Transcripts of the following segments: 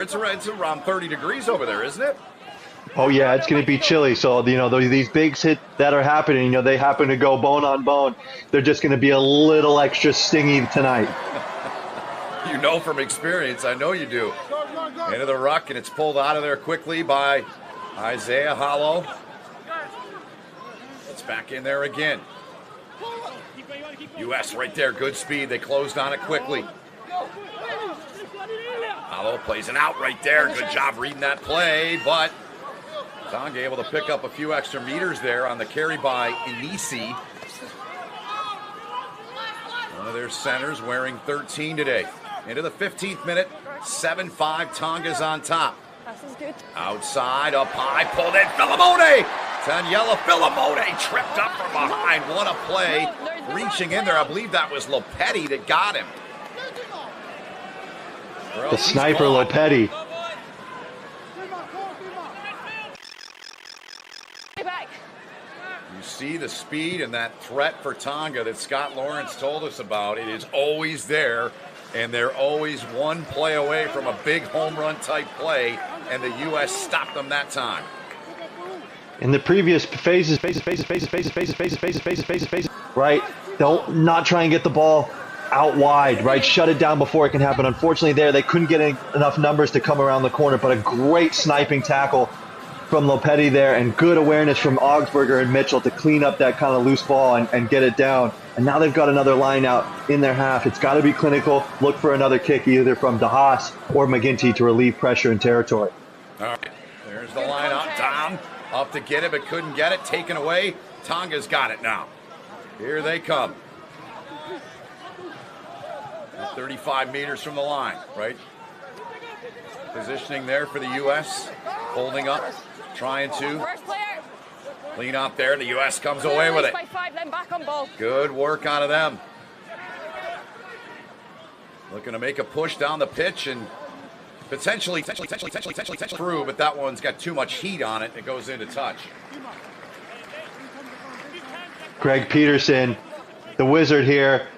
It's around 30 degrees over there, isn't it? Oh yeah, it's going to be chilly. So these bigs hit that are happening, they happen to go bone on bone. They're just going to be a little extra stingy tonight. You know from experience, I know you do. Into the ruck, and it's pulled out of there quickly by Isaiah Hollow. It's back in there again. U.S. right there, good speed. They closed on it quickly. Hollow plays it out right there. Good job reading that play, but Tonga able to pick up a few extra meters there on the carry by Inisi. One of their centers wearing 13 today. Into the 15th minute, 7-5, Tonga's on top. Outside, up high, pulled in, Philemone! Daniela Philemone tripped up from behind. What a play. Reaching in there, I believe that was Lopetti that got him. The sniper Lopetti. You see the speed and that threat for Tonga that Scott Lawrence told us about. It is always there, and they're always one play away from a big home run type play, and the U.S. stopped them that time. In the previous phases, right? They'll not try and get the ball out wide, right? Shut it down before it can happen. Unfortunately, they couldn't get enough numbers to come around the corner, but a great sniping tackle from Lopetti there, and good awareness from Augsburger and Mitchell to clean up that kind of loose ball and get it down. And now they've got another line out in their half. It's got to be clinical. Look for another kick either from DeHaas or McGinty to relieve pressure and territory. All right, there's the line out, down, up to get it, but couldn't get it, taken away. Tonga's got it now. Here they come. 35 meters from the line, right? Positioning there for the U.S. Holding up, trying to clean up there. The U.S. comes away with it. Good work out of them. Looking to make a push down the pitch and potentially through, but that one's got too much heat on it. It goes into touch. Greg Peterson, the wizard here,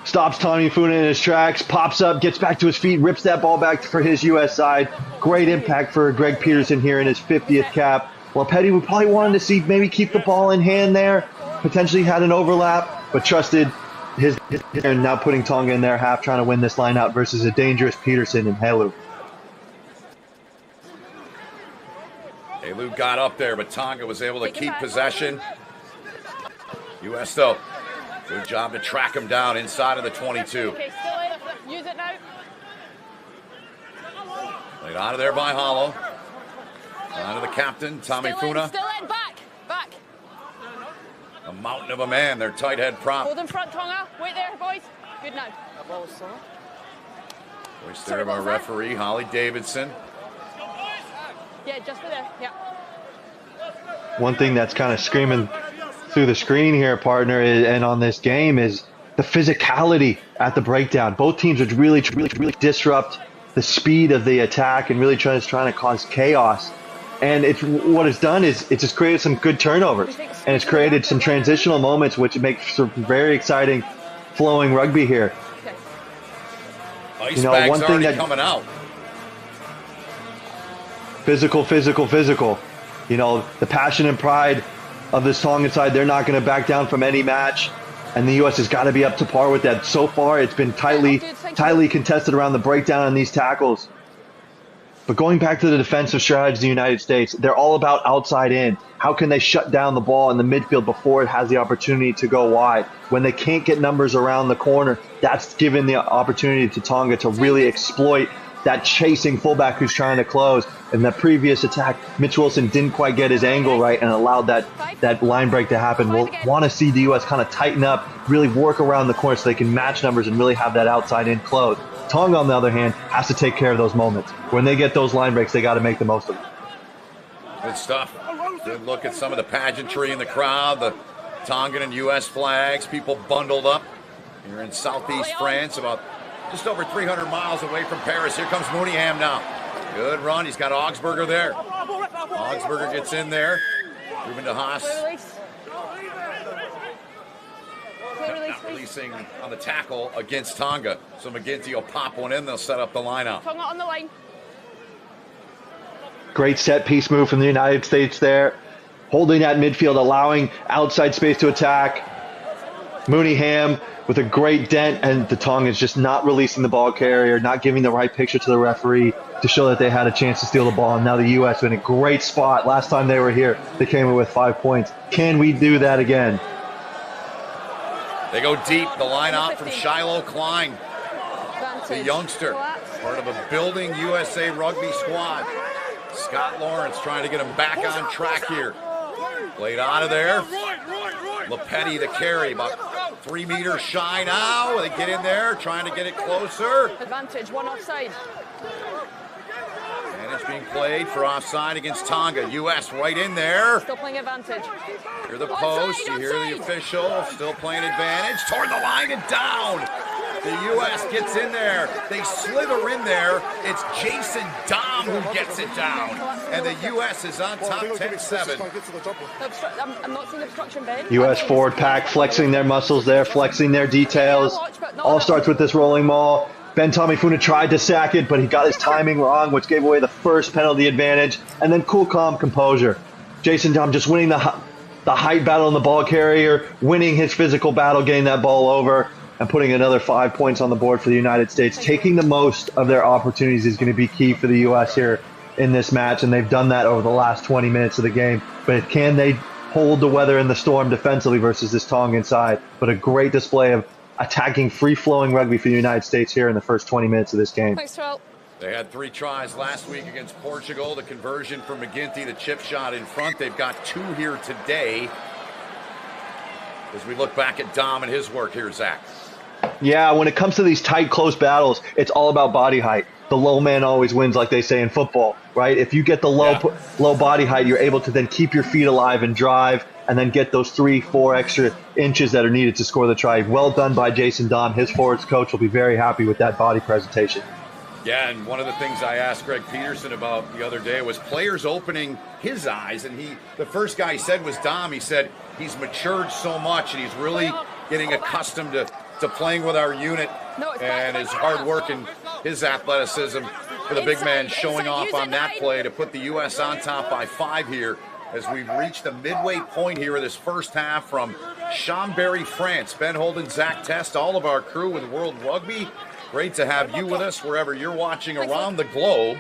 stops Tommy Funa in his tracks, pops up, gets back to his feet, rips that ball back for his U.S. side. Great impact for Greg Peterson here in his 50th cap. Lopetti would probably wanted to see maybe keep the ball in hand there. Potentially had an overlap, but trusted his and now putting Tonga in their half, trying to win this line out versus a dangerous Peterson and Helu. Helu got up there, but Tonga was able to keep possession. U.S. though, good job to track him down inside of the 22. Okay, still use it now. Laid out of there by Hollow. On to the captain, Tommy Funa. Still in, back. A mountain of a man, their tight head prop. Hold in front, Tonga. Wait there, boys. Good now. Voice there by referee, Holly Davidson. Yeah, just for there, yeah. One thing that's kind of screaming through the screen here, partner, and on this game is the physicality at the breakdown. Both teams would really disrupt the speed of the attack and really trying to cause chaos. And what it's done is it's just created some good turnovers, and it's created some transitional moments, which makes for very exciting, flowing rugby here. Ice bag's one thing coming out. Physical. The passion and pride of this Tongan side, they're not going to back down from any match, and the U.S. has got to be up to par with that. So far, it's been tightly contested around the breakdown on these tackles. But going back to the defensive strategy of the United States, they're all about outside in. How can they shut down the ball in the midfield before it has the opportunity to go wide? When they can't get numbers around the corner, that's given the opportunity to Tonga to really exploit that chasing fullback who's trying to close. In the previous attack, Mitch Wilson didn't quite get his angle right and allowed that line break to happen. We'll want to see the U.S. kind of tighten up, really work around the corner so they can match numbers and really have that outside in close. Tonga, on the other hand, has to take care of those moments. When they get those line breaks, they got to make the most of them. Good stuff. Good look at some of the pageantry in the crowd, the Tongan and U.S. flags, people bundled up here in southeast France, about just over 300 miles away from Paris. Here comes Mooneyham now. Good run. He's got Augsburger there. Augsburger gets in there. Ruben DeHaas. Not releasing on the tackle against Tonga. So McGinty will pop one in. They'll set up the line out. Tonga on the line. Great set piece move from the United States there. Holding that midfield, allowing outside space to attack. Mooneyham with a great dent, and the Tongans just not releasing the ball carrier, not giving the right picture to the referee to show that they had a chance to steal the ball. And now the U.S. in a great spot. Last time they were here, they came in with 5 points. Can we do that again? They go deep. The line out from Shiloh Klein, the youngster, part of a building USA rugby squad. Scott Lawrence trying to get him back on track here. Played out of there. Lepetti the carry, about 3 meters shy now. They get in there, trying to get it closer. Advantage, one offside. And it's being played for offside against Tonga. U.S. right in there. Still playing advantage. Hear the post, you hear the official, still playing advantage. Toward the line and down. The U.S. gets in there. They slither in there. It's Jason Dom who gets it down. And the U.S. is on top 10-7. I'm not seeing obstruction, Ben. U.S. forward pack flexing their muscles there, flexing their details. All starts with this rolling maul. Ben Tomifuna tried to sack it, but he got his timing wrong, which gave away the first penalty advantage. And then cool, calm composure. Jason Dom just winning the height battle in the ball carrier, winning his physical battle, getting that ball over, and putting another 5 points on the board for the United States. Taking the most of their opportunities is going to be key for the U.S. here in this match, and they've done that over the last 20 minutes of the game. But can they hold the weather and the storm defensively versus this Tongan side? But a great display of attacking, free-flowing rugby for the United States here in the first 20 minutes of this game. Thanks, Terrell. They had 3 tries last week against Portugal. The conversion from McGinty, the chip shot in front. They've got 2 here today. As we look back at Dom and his work here, Zach. Yeah, when it comes to these tight, close battles, it's all about body height. The low man always wins, like they say in football, right? If you get the low body height, you're able to then keep your feet alive and drive, and then get those 3-4 extra inches that are needed to score the try. Well done by Jason Dom. His forwards coach will be very happy with that body presentation. Yeah, and one of the things I asked Greg Peterson about the other day was players opening his eyes, and the first guy he said was Dom. He said he's matured so much, and he's really getting accustomed to playing with our unit, and his hard work and his athleticism for the big man showing off on that play to put the U.S. on top by 5 here as we've reached the midway point here of this first half from Chambéry, France. Ben Holden, Zach Test, all of our crew with World Rugby. Great to have you with us wherever you're watching around the globe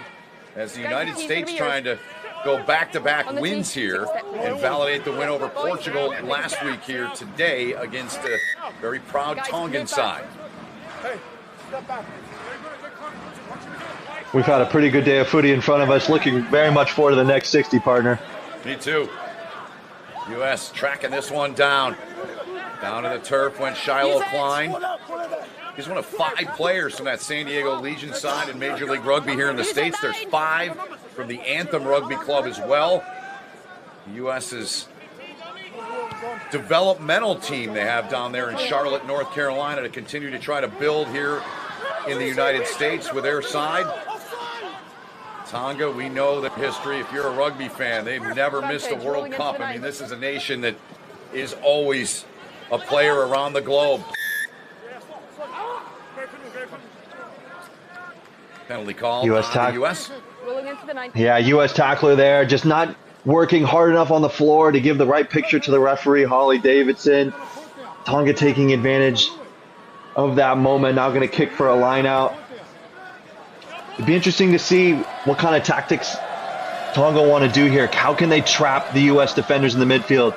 as the United States trying to go back-to-back wins here and validate the win over Portugal last week here today against a very proud Tongan side. We've had a pretty good day of footy in front of us. Looking very much forward to the next 60, partner. Me too. U.S. tracking this one down. Down to the turf went Shiloh Klein. He's one of 5 players from that San Diego Legion side in Major League Rugby here in the States. There's 5 from the Anthem Rugby Club as well. The U.S.'s developmental team they have down there in Charlotte, North Carolina to continue to try to build here in the United States with their side. Tonga, we know the history. If you're a rugby fan, they've never missed a World Cup. I mean, this is a nation that is always a player around the globe. Penalty call. U.S. tackle. U.S. Yeah, U.S. tackler there, just not working hard enough on the floor to give the right picture to the referee, Holly Davidson. Tonga taking advantage of that moment, now going to kick for a line out. It'd be interesting to see what kind of tactics Tonga want to do here. How can they trap the U.S. defenders in the midfield?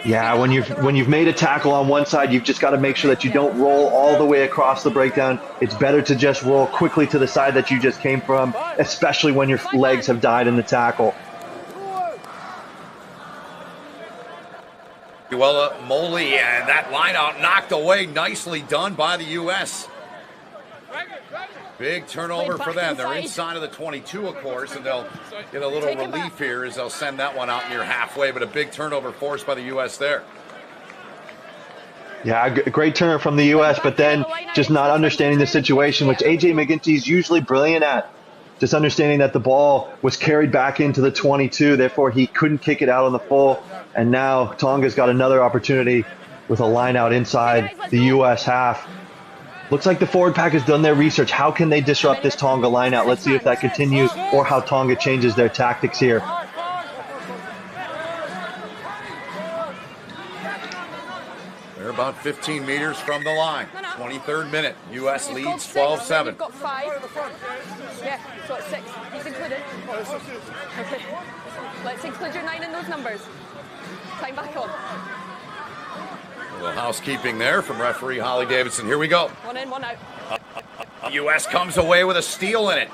Yeah, when you've made a tackle on one side, you've just got to make sure that you don't roll all the way across the breakdown. It's better to just roll quickly to the side that you just came from, especially when your legs have died in the tackle. Uella Moley, and that line out knocked away. Nicely done by the U.S. Big turnover for them. They're inside of the 22, of course, and they'll get a little relief here as they'll send that one out near halfway, but a big turnover forced by the U.S. there. Yeah, great turn from the U.S., but then just not understanding the situation, which A.J. McGinty's usually brilliant at. Just understanding that the ball was carried back into the 22, therefore he couldn't kick it out on the full, and now Tonga's got another opportunity with a line out inside the U.S. half. Looks like the forward pack has done their research. How can they disrupt this Tonga lineout? Let's see if that continues or how Tonga changes their tactics here. They're about 15 meters from the line. 23rd minute. U.S. leads 12-7. You've got 5. Yeah, so it's 6. He's included. Okay. Let's include your 9 in those numbers. Time back on. A little housekeeping there from referee Holly Davidson. Here we go. 1 in, 1 out. U.S. comes away with a steal in it.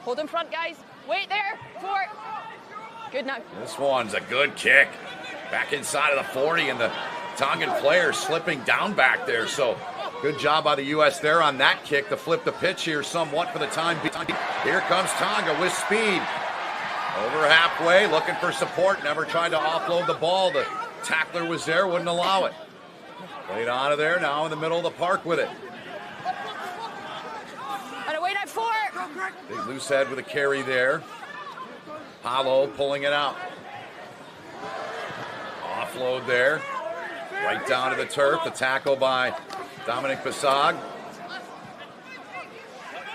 Hold in front, guys. Wait there. 4. Good now. This one's a good kick. Back inside of the 40, and the Tongan player slipping down back there. So good job by the U.S. there on that kick to flip the pitch here somewhat for the time being. Here comes Tonga with speed. Over halfway, looking for support. Never tried to offload the ball. The tackler was there, wouldn't allow it. Played out of there, now in the middle of the park with it. And away at 4. Big loose head with a carry there. Hollow pulling it out. Offload there. Right down to the turf. The tackle by Dominic Basag.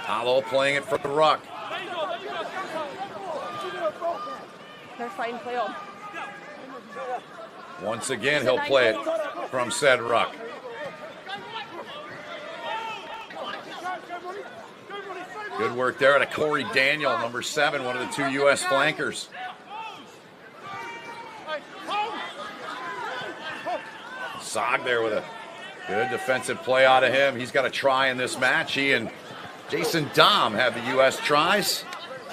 Hollow playing it for the ruck. They're fine, play on. Once again, he'll play it from said ruck. Good work there at a Corey Daniel, number 7, one of the 2 U.S. flankers. Sog there with a good defensive play out of him. He's got a try in this match. He and Jason Dom have the U.S. tries.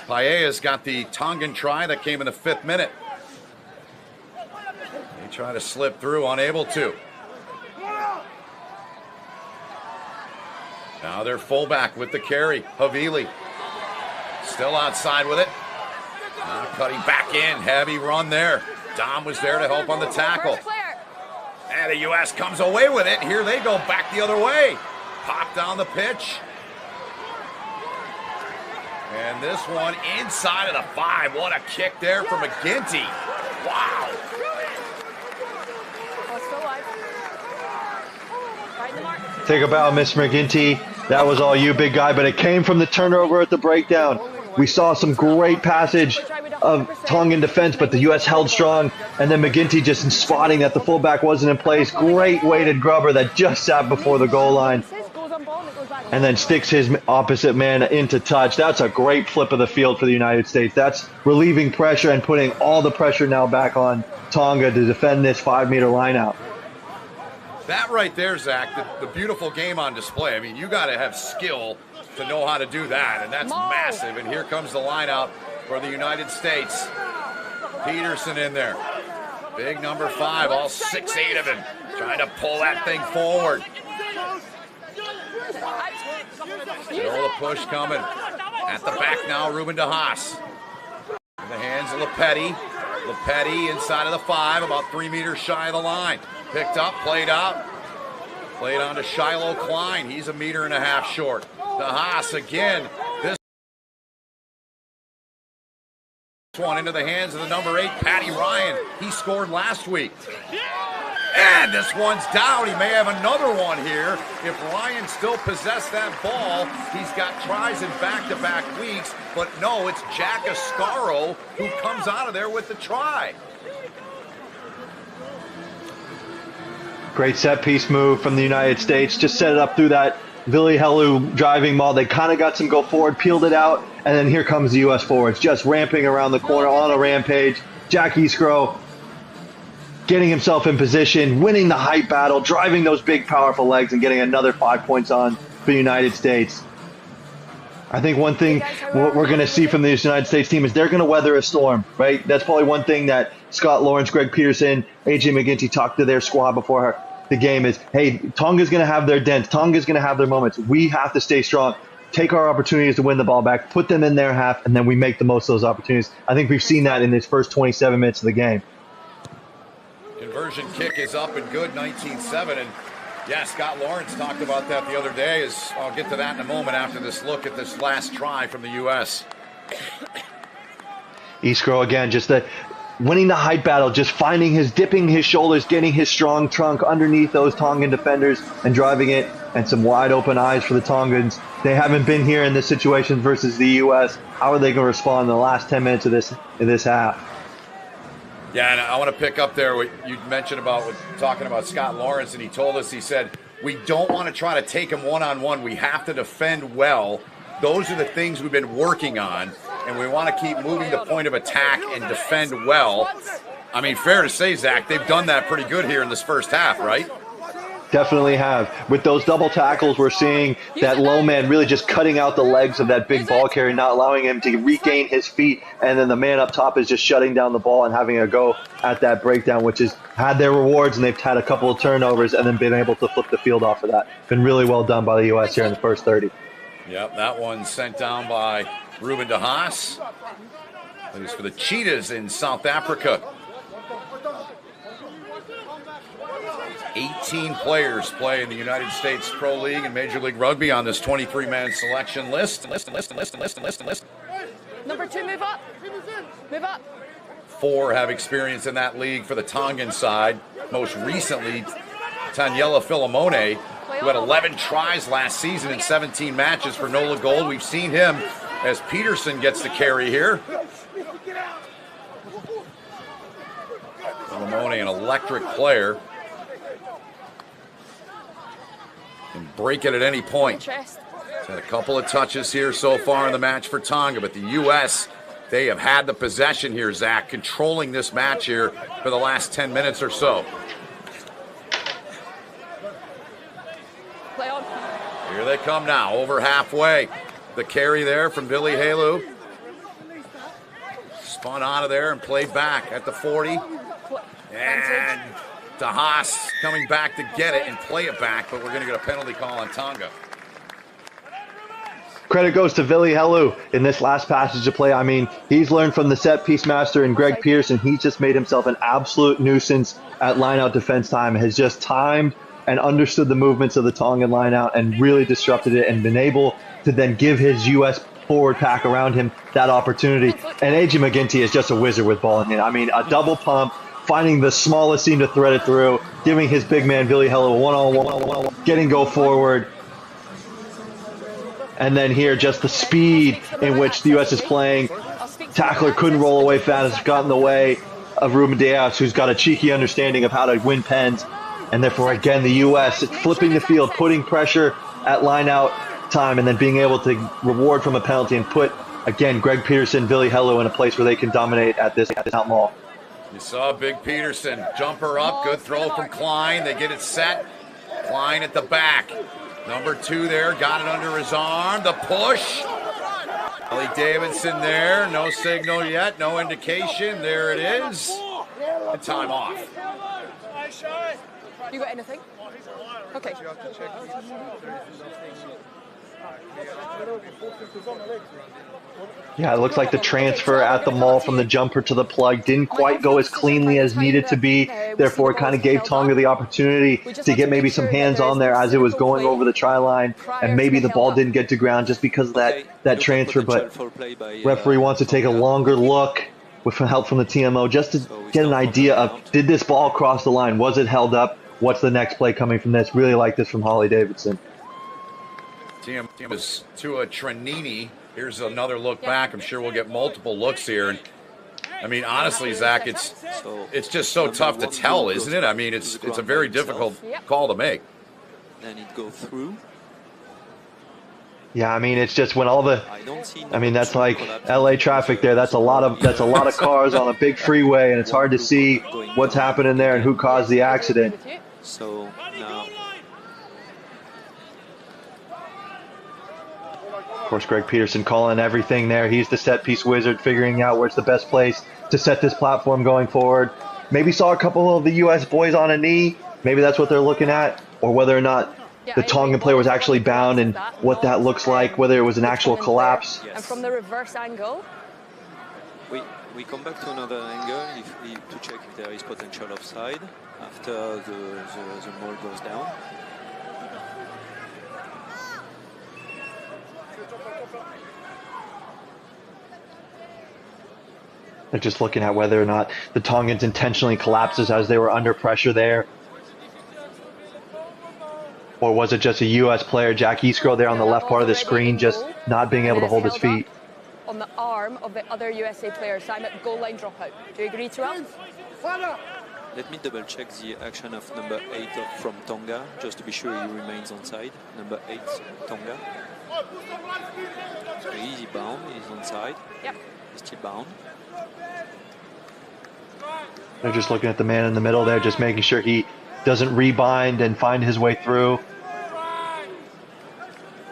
Paea's got the Tongan try that came in the 5th minute. They try to slip through, unable to. Now their fullback with the carry, Havili. Still outside with it. Now cutting back in, heavy run there. Dom was there to help on the tackle. And the U.S. comes away with it. Here they go back the other way. Pop down the pitch. And this one inside of the 5. What a kick there from McGinty. Wow. Take a bow, Miss McGinty. That was all you, big guy, but it came from the turnover at the breakdown. We saw some great passage of Tongan defense, but the U.S. held strong, and then McGinty just spotting that the fullback wasn't in place. Great weighted grubber that just sat before the goal line and then sticks his opposite man into touch. That's a great flip of the field for the United States. That's relieving pressure and putting all the pressure now back on Tonga to defend this 5-meter lineout. That right there, Zach, the beautiful game on display. I mean, you got to have skill to know how to do that, and that's massive. And here comes the line out for the United States. Peterson in there. Big number 5, all 6'8" of him, trying to pull that thing forward. Still the push coming. At the back now, Ruben DeHaas. In the hands of Lepetti. Lepetti inside of the 5, about 3 meters shy of the line. Picked up, played out. Played on to Shiloh Klein. He's 1.5 meters short. DeHaas again. This one into the hands of the number 8, Patty Ryan. He scored last week. And this one's down. He may have another one here. If Ryan still possessed that ball, he's got tries in back-to-back weeks. But no, it's Jack Ascaro who comes out of there with the try. Great set-piece move from the United States. Just set it up through that Vili Helu driving maul. They kind of got some go forward, peeled it out, and then here comes the U.S. forwards, just ramping around the corner on a rampage. Jack Iskro getting himself in position, winning the height battle, driving those big, powerful legs, and getting another 5 points on for the United States. I think one thing what we're going to see from this United States team is they're going to weather a storm, right? That's probably one thing that Scott Lawrence, Greg Peterson, A.J. McGinty talked to their squad before the game is, hey, Tonga's going to have their dents. Tonga's going to have their moments. We have to stay strong, take our opportunities to win the ball back, put them in their half, and then we make the most of those opportunities. I think we've seen that in this first 27 minutes of the game. Conversion kick is up and good, 19-7. And yeah, Scott Lawrence talked about that the other day. I'll get to that in a moment after this look at this last try from the U.S. Iskro again, just winning the height battle, just dipping his shoulders, getting his strong trunk underneath those Tongan defenders and driving it, and some wide open eyes for the Tongans. They haven't been here in this situation versus the U.S. How are they going to respond in the last 10 minutes of this half? Yeah, and I want to pick up there what you mentioned about talking about Scott Lawrence, and he told us, he said, we don't want to try to take him one-on-one. We have to defend well. Those are the things we've been working on, and we want to keep moving the point of attack and defend well. I mean, fair to say, Zach, they've done that pretty good here in this first half, right? Definitely have. With those double tackles, we're seeing that low man really just cutting out the legs of that big ball carrier, not allowing him to regain his feet, and then the man up top is just shutting down the ball and having a go at that breakdown, which has had their rewards, and they've had a couple of turnovers and then been able to flip the field off of that. Been really well done by the U.S. here in the first 30. Yep, that one sent down by Ruben De Haas. Plays for the Cheetahs in South Africa. 18 players play in the United States Pro League and Major League Rugby on this 23-man selection list. Number 2, move up. Move up. 4 have experience in that league for the Tongan side. Most recently, Taniela Philemone, who had 11 tries last season in 17 matches for Nola Gold. We've seen him as Peterson gets the carry here. Philemone, an electric player. Can break it at any point. He's had a couple of touches here so far in the match for Tonga, but the U.S., they have had the possession here, Zach, controlling this match here for the last 10 minutes or so. Play on. Here they come now, over halfway. The carry there from Billy Halu. Spun out of there and played back at the 40. And De Haas coming back to get it and play it back, but we're going to get a penalty call on Tonga. Credit goes to Billy Halu in this last passage of play. I mean, he's learned from the set piece master and Greg Pearson. He's just made himself an absolute nuisance at line-out defense time, has just timed and understood the movements of the Tongan line-out and really disrupted it and been able to then give his U.S. forward pack around him that opportunity. And A.J. McGinty is just a wizard with ball in hand. I mean, a double pump, finding the smallest seam to thread it through, giving his big man Billy Halu a one-on-one, getting go forward. And then here, just the speed in which the U.S. is playing. Tackler couldn't roll away fast, got in the way of Ruben Diaz, who's got a cheeky understanding of how to win pens. And therefore, again, the U.S. flipping the field, putting pressure at line-out time, and then being able to reward from a penalty and put, again, Greg Peterson, Billy Halu in a place where they can dominate at this outlaw. You saw Big Peterson jumper up, good throw from Klein. They get it set. Klein at the back. Number 2 there, got it under his arm. The push. Ellie Davidson there, no signal yet, no indication. There it is. And time off. You got anything? Okay. Yeah, it looks like the transfer at the maul from the jumper to the plug didn't quite go as cleanly as needed to be. Therefore, it kind of gave Tonga the opportunity to get maybe some hands on there as it was going over the try line, and maybe the ball didn't get to ground just because of that transfer. But referee wants to take a longer look with help from the TMO just to get an idea of, did this ball cross the line? Was it held up? What's the next play coming from this? Really like this from Holly Davidson. TM is to a Trenini. Here's another look back. I'm sure we'll get multiple looks here. And I mean, honestly, Zach, it's just so tough to tell, isn't it? I mean, it's a very difficult call to make. Then it go through. Yeah, I mean, it's just when that's like LA traffic there. That's a lot of cars on a big freeway, and it's hard to see what's happening there and who caused the accident. So now, of course, Greg Peterson calling everything there. He's the set piece wizard, figuring out where's the best place to set this platform going forward. Maybe saw a couple of the U.S. boys on a knee. Maybe that's what they're looking at, or whether or not the Tongan player was actually bound and what that looks like, whether it was an actual collapse. And from the reverse angle, we come back to another angle to check if there is potential offside after the maul goes down. They're just looking at whether or not the Tongans intentionally collapses as they were under pressure there. Or was it just a U.S. player, Jack Iskro, there on the left part of the screen, just not being able to hold his feet? On the arm of the other USA player, Simon, goal line dropout. Do you agree, Terrell? Let me double check the action of number 8 from Tonga, just to be sure he remains onside. Number 8, Tonga. So easy bound, he's onside. Yep. He's still bound. They're just looking at the man in the middle there, just making sure he doesn't rebind and find his way through.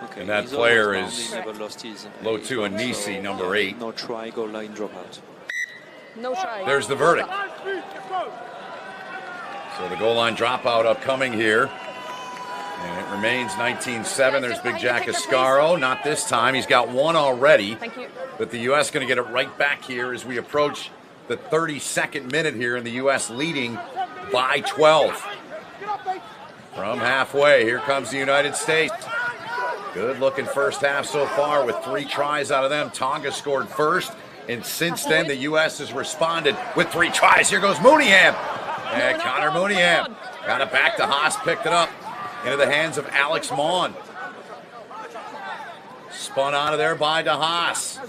Okay, And that he's player almost is bound, he never lost his Lotu Anisi, number 8. No try, goal line dropout. No try. There's the verdict. So the goal line dropout upcoming here. And it remains 19-7. There's Big Jack Ascaro. Not this time. He's got one already. Thank you. But the U.S. going to get it right back here as we approach the 32nd minute here, and the U.S. leading by 12. From halfway, here comes the United States. Good looking first half so far with 3 tries out of them. Tonga scored first, and since then the U.S. has responded with 3 tries. Here goes Mooneyham. And Connor Mooneyham got it back to Haas, picked it up into the hands of Alex Maughan. Spun out of there by DeHaas.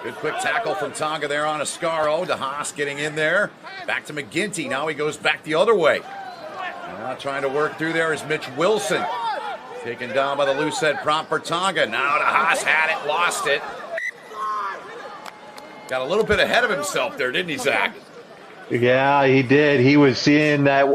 Good quick tackle from Tonga there on Ascaro. DeHaas getting in there. Back to McGinty. Now he goes back the other way. Now trying to work through there is Mitch Wilson. Taken down by the loose head prop for Tonga. Now DeHaas had it, lost it. Got a little bit ahead of himself there, didn't he, Zach? Yeah, he did. He was seeing that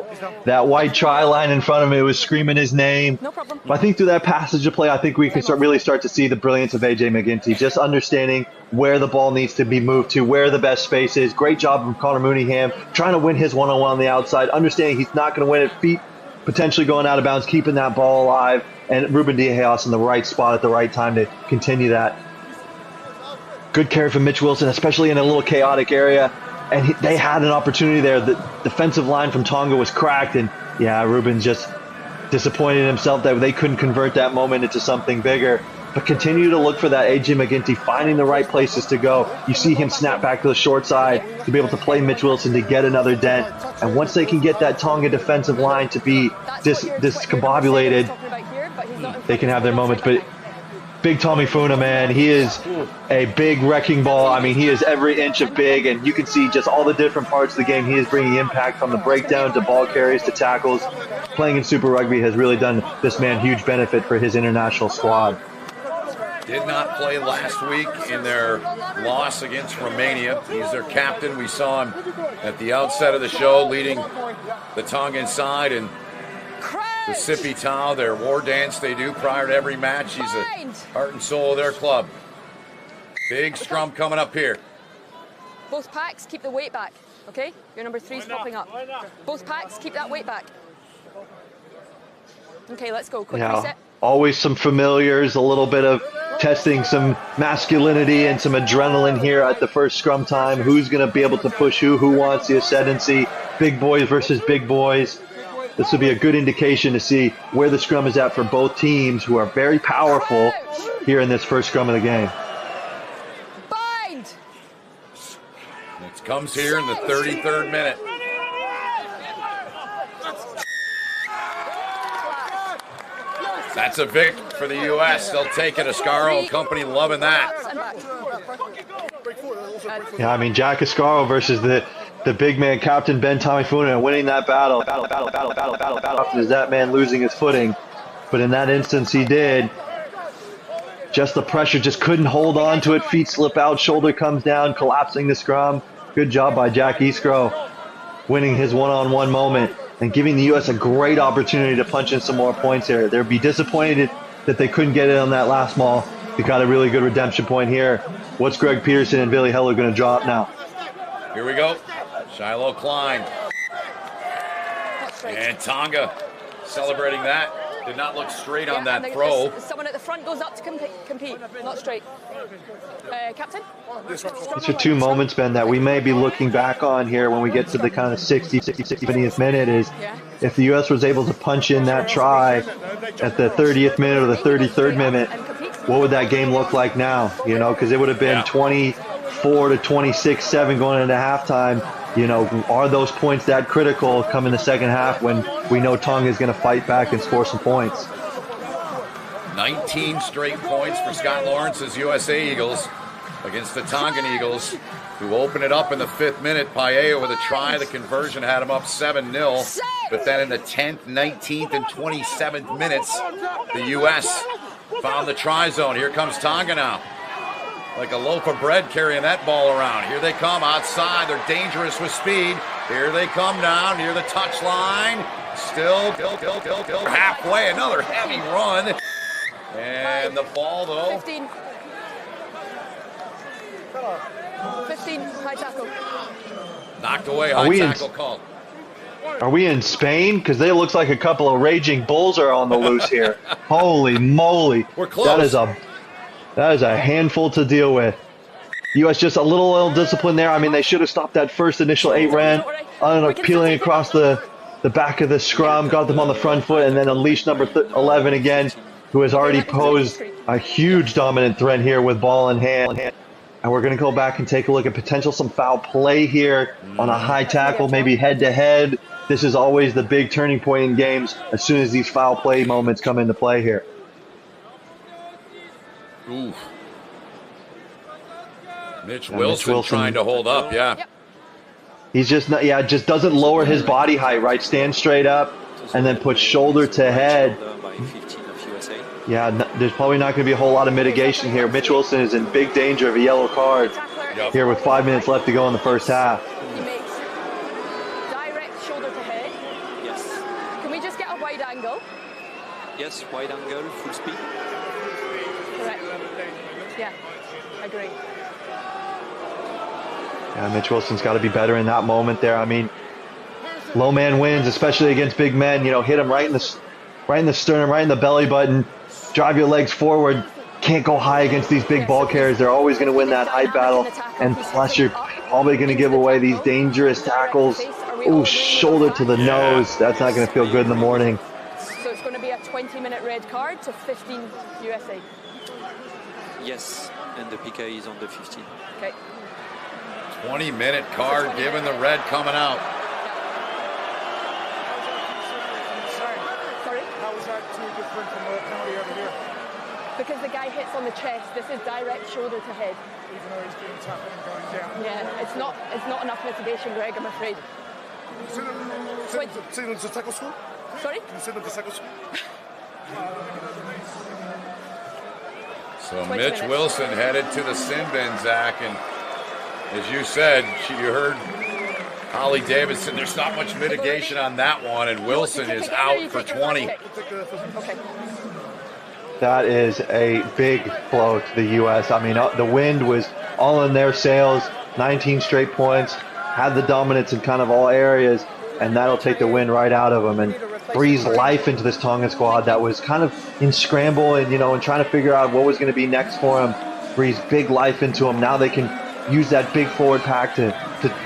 white try line in front of him. It was screaming his name. No problem. But I think through that passage of play, I think we can really start to see the brilliance of A.J. McGinty, just understanding where the ball needs to be moved to, where the best space is. Great job from Connor Mooneyham, trying to win his one-on-one on the outside, understanding he's not going to win it, feet potentially going out of bounds, keeping that ball alive, and Ruben Diaz in the right spot at the right time to continue that. Good carry from Mitch Wilson, especially in a little chaotic area. And they had an opportunity there. The defensive line from Tonga was cracked, and yeah, Ruben just disappointed himself that they couldn't convert that moment into something bigger. But continue to look for that A.J. McGinty, finding the right places to go. You see him snap back to the short side to be able to play Mitch Wilson to get another dent. And once they can get that Tonga defensive line to be discombobulated, they can have their moments. But Big Tommy Funa, man, he is a big wrecking ball. I mean, he is every inch of big, and you can see just all the different parts of the game. He is bringing impact from the breakdown to ball carries to tackles. Playing in Super Rugby has really done this man huge benefit for his international squad. Did not play last week in their loss against Romania. He's their captain. We saw him at the outset of the show leading the Tongan side, and the Sippy Tau, their war dance they do prior to every match. He's the heart and soul of their club. Big scrum coming up here. Both packs, keep the weight back, okay? Your number 3's popping up. Both packs, keep that weight back. Okay, let's go. Quick reset. Always some familiars, a little bit of testing some masculinity and some adrenaline here at the first scrum time. Who's going to be able to push who wants the ascendancy? Big boys versus big boys. This will be a good indication to see where the scrum is at for both teams, who are very powerful here in this first scrum of the game. Bind! It comes here in the 33rd minute. That's a vic for the U.S. They'll take it. Ascaro company loving that. Yeah, I mean, Jack Ascaro versus the big man, Captain Ben Tamifuna, winning that battle. Is that man losing his footing? But in that instance, he did. Just the pressure, just couldn't hold on to it. Feet slip out, shoulder comes down, collapsing the scrum. Good job by Jack Iskro, winning his one-on-one moment and giving the U.S. a great opportunity to punch in some more points here. They'd be disappointed that they couldn't get it on that last maul. They got a really good redemption point here. What's Greg Peterson and Billy Heller going to drop now? Here we go. Shiloh Klein. And Tonga celebrating that. Did not look straight on that throw. Someone at the front goes up to compete, not straight. Captain? These are two moments, Ben, that we may be looking back on here when we get to the kind of 70th minute is if the U.S. was able to punch in that try at the 30th minute or the 33rd minute, what would that game look like now? You know, because it would have been 20, 24 to 26-7 going into halftime. You know, are those points that critical come in the second half when we know Tonga is going to fight back and score some points? 19 straight points for Scott Lawrence's USA Eagles against the Tongan Eagles, who opened it up in the 5th minute. Paella with a try. The conversion had him up 7-0. But then in the 10th, 19th, and 27th minutes, the U.S. found the try zone. Here comes Tonga now. Like a loaf of bread carrying that ball around. Here they come outside. They're dangerous with speed. Here they come down near the touchline. Still halfway. Another heavy run. And the ball, though. 15, high tackle. Knocked away, high tackle called. Are we in Spain? Because they looks like a couple of raging bulls are on the loose here. Holy moly. We're close. That is a handful to deal with. U.S. just a little ill-disciplined there. I mean, they should have stopped that first initial 8-ran. Peeling across the back of the scrum, got them on the front foot, and then unleashed number 11 again, who has already posed a huge dominant threat here with ball in hand. And we're going to go back and take a look at potential some foul play here on a high tackle, maybe head-to-head. This is always the big turning point in games as soon as these foul play moments come into play here. Ooh. Mitch Wilson trying to hold up, yeah. He's just not, just doesn't lower his body height, right? Stand straight up and then put shoulder to head. Yeah, there's probably not going to be a whole lot of mitigation here. Mitch Wilson is in big danger of a yellow card here with 5 minutes left to go in the first half. He makes direct shoulder to head. Yes. Can we just get a wide angle? Yes, wide angle, full speed. Correct. Yeah, I agree. Yeah, Mitch Wilson's got to be better in that moment there. I mean, low man wins, especially against big men. You know, hit him right in the sternum, right in the belly button. Drive your legs forward. Can't go high against these big ball carriers. They're always going to win that height battle. And plus, you're probably going to give away these dangerous tackles. Ooh, shoulder to the nose. That's not going to feel good in the morning. So it's going to be a 20-minute red card to 15 USA. Yes, and the PK is on the 15. Okay. 20-minute card given the red coming out. Sorry? How is that too different from the penalty over here? Because the guy hits on the chest. This is direct shoulder to head. Even though he's being tackled and going down. Yeah, it's not enough mitigation, Greg, I'm afraid. Send them to tackle school? Sorry? Can you send them to tackle school? So Mitch Wilson headed to the sin bin, Zach, and as you said, you heard Holly Davidson, there's not much mitigation on that one, and Wilson is out for 20. Okay. That is a big blow to the U.S. I mean, the wind was all in their sails, 19 straight points, had the dominance in kind of all areas, and that'll take the wind right out of them and breathe life into this Tonga squad that was kind of in scramble and, and trying to figure out what was going to be next for them. Breathe big life into them. Now they can use that big forward pack to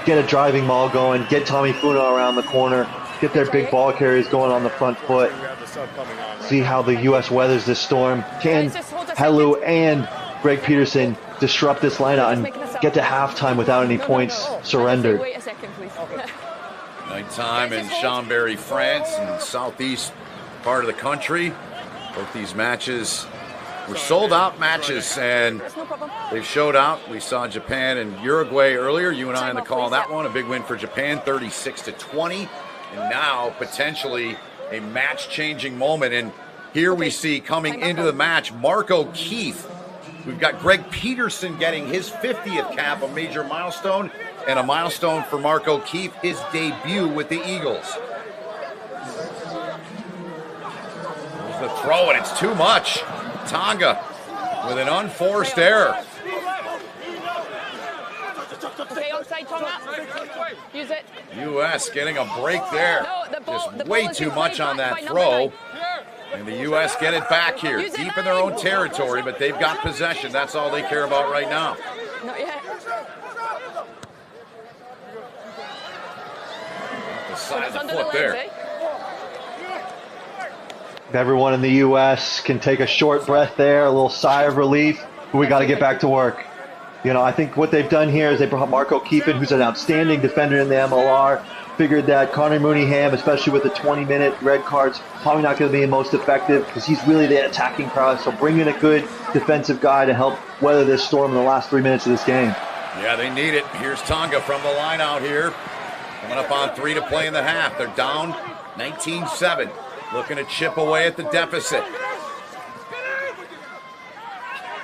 get a driving maul going, get Tommy Funa around the corner, get their big ball carriers going on the front foot. See how the U.S. weathers this storm. Can Helu and Greg Peterson disrupt this lineup and get to halftime without any points surrendered? Wait a second, please. Nighttime in Chambéry, France, in southeast part of the country. Both these matches were sold-out matches, and they've showed out. We saw Japan and Uruguay earlier. You and I on the call on that one. A big win for Japan, 36-20. And now, potentially, a match-changing moment. And here we see, coming into the match, Mark O'Keefe. We've got Greg Peterson getting his 50th cap, a major milestone, and a milestone for Mark O'Keefe, his debut with the Eagles. There's the throw, and it's too much. Tonga with an unforced error. Okay, onside, Tonga. Use it. U.S. getting a break there. No, just way too much on that throw. And the U.S. get it back here, deep in their own territory, but they've got possession. That's all they care about right now. Not yet. The side of the foot there. Everyone in the U.S. can take a short breath there, a little sigh of relief. But we got to get back to work. You know, I think what they've done here is they brought Marco Keefen, who's an outstanding defender in the MLR. Figured that Connor Mooneyham, especially with the 20-minute red cards, probably not going to be the most effective because he's really the attacking prowess. So bring in a good defensive guy to help weather this storm in the last 3 minutes of this game. Yeah, they need it. Here's Tonga from the line out here. Coming up on 3 to play in the half. They're down 19-7. Looking to chip away at the deficit.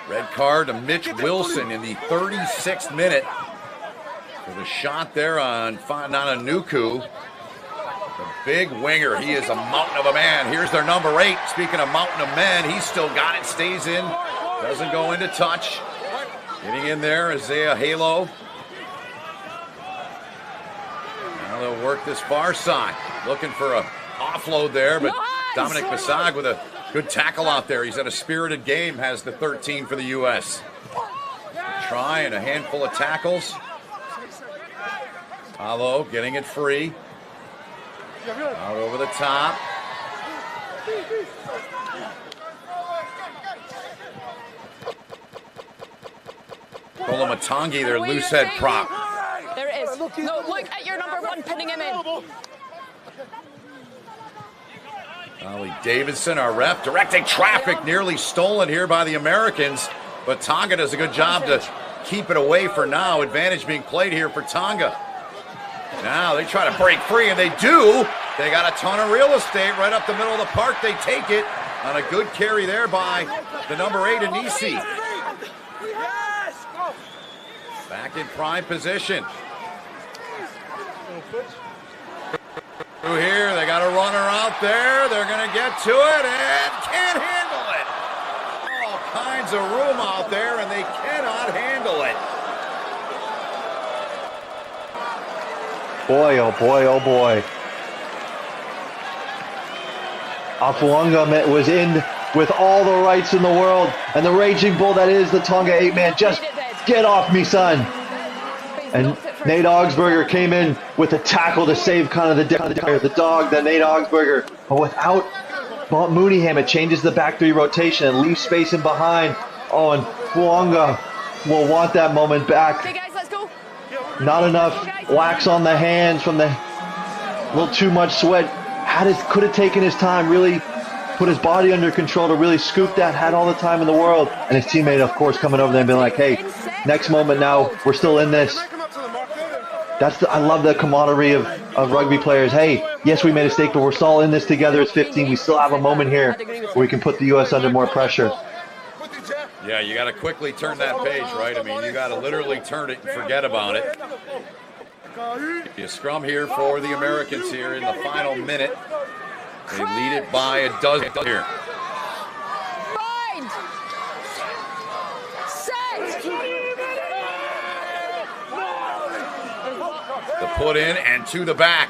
Red card to Mitch Wilson in the 36th minute. For the shot there on Nuku. The big winger. He is a mountain of a man. Here's their number 8. Speaking of mountain of men, he's still got it. Stays in. Doesn't go into touch. Getting in there, Isaiah Halo. Now they'll work this far side. Looking for a offload there, but Dominic Basag with a good tackle out there. He's had a spirited game, has the 13 for the U.S. Try and a handful of tackles. Halo getting it free. Out over the top. Kolomatangi, their loose head prop. There it is. No, look at your number 1 pinning him in. Ollie Davidson, our ref, directing traffic, nearly stolen here by the Americans. But Tonga does a good job to keep it away for now. Advantage being played here for Tonga. Now they try to break free, and they do. They got a ton of real estate right up the middle of the park. They take it on a good carry there by the number 8, Anisi. Back in prime position. Through here, they got a runner out there. They're going to get to it and can't handle it. All kinds of room out there, and they cannot handle it. Boy, oh boy, oh boy. Afuanga was in with all the rights in the world, and the raging bull that is the Tonga 8-man, just get off me, son. And Nate Augsburger came in with a tackle to save kind of the dog, the Nate Augsburger. But without Mooneyham, it changes the back 3 rotation and leaves space in behind. Oh, and Fuanga will want that moment back. Okay, guys, let's go. Not enough wax on the hands from the little too much sweat. Could have taken his time, really put his body under control to really scoop that, had all the time in the world. And his teammate, of course, coming over there and being like, hey, next moment now, we're still in this. I love the camaraderie of rugby players. Hey, yes, we made a mistake, but we're still in this together. It's 15. We still have a moment here where we can put the U.S. under more pressure. Yeah, you got to quickly turn that page, right? I mean, you got to literally turn it and forget about it. You scrum here for the Americans here in the final minute. They lead it by a dozen here. Bind. Set. The put in and to the back.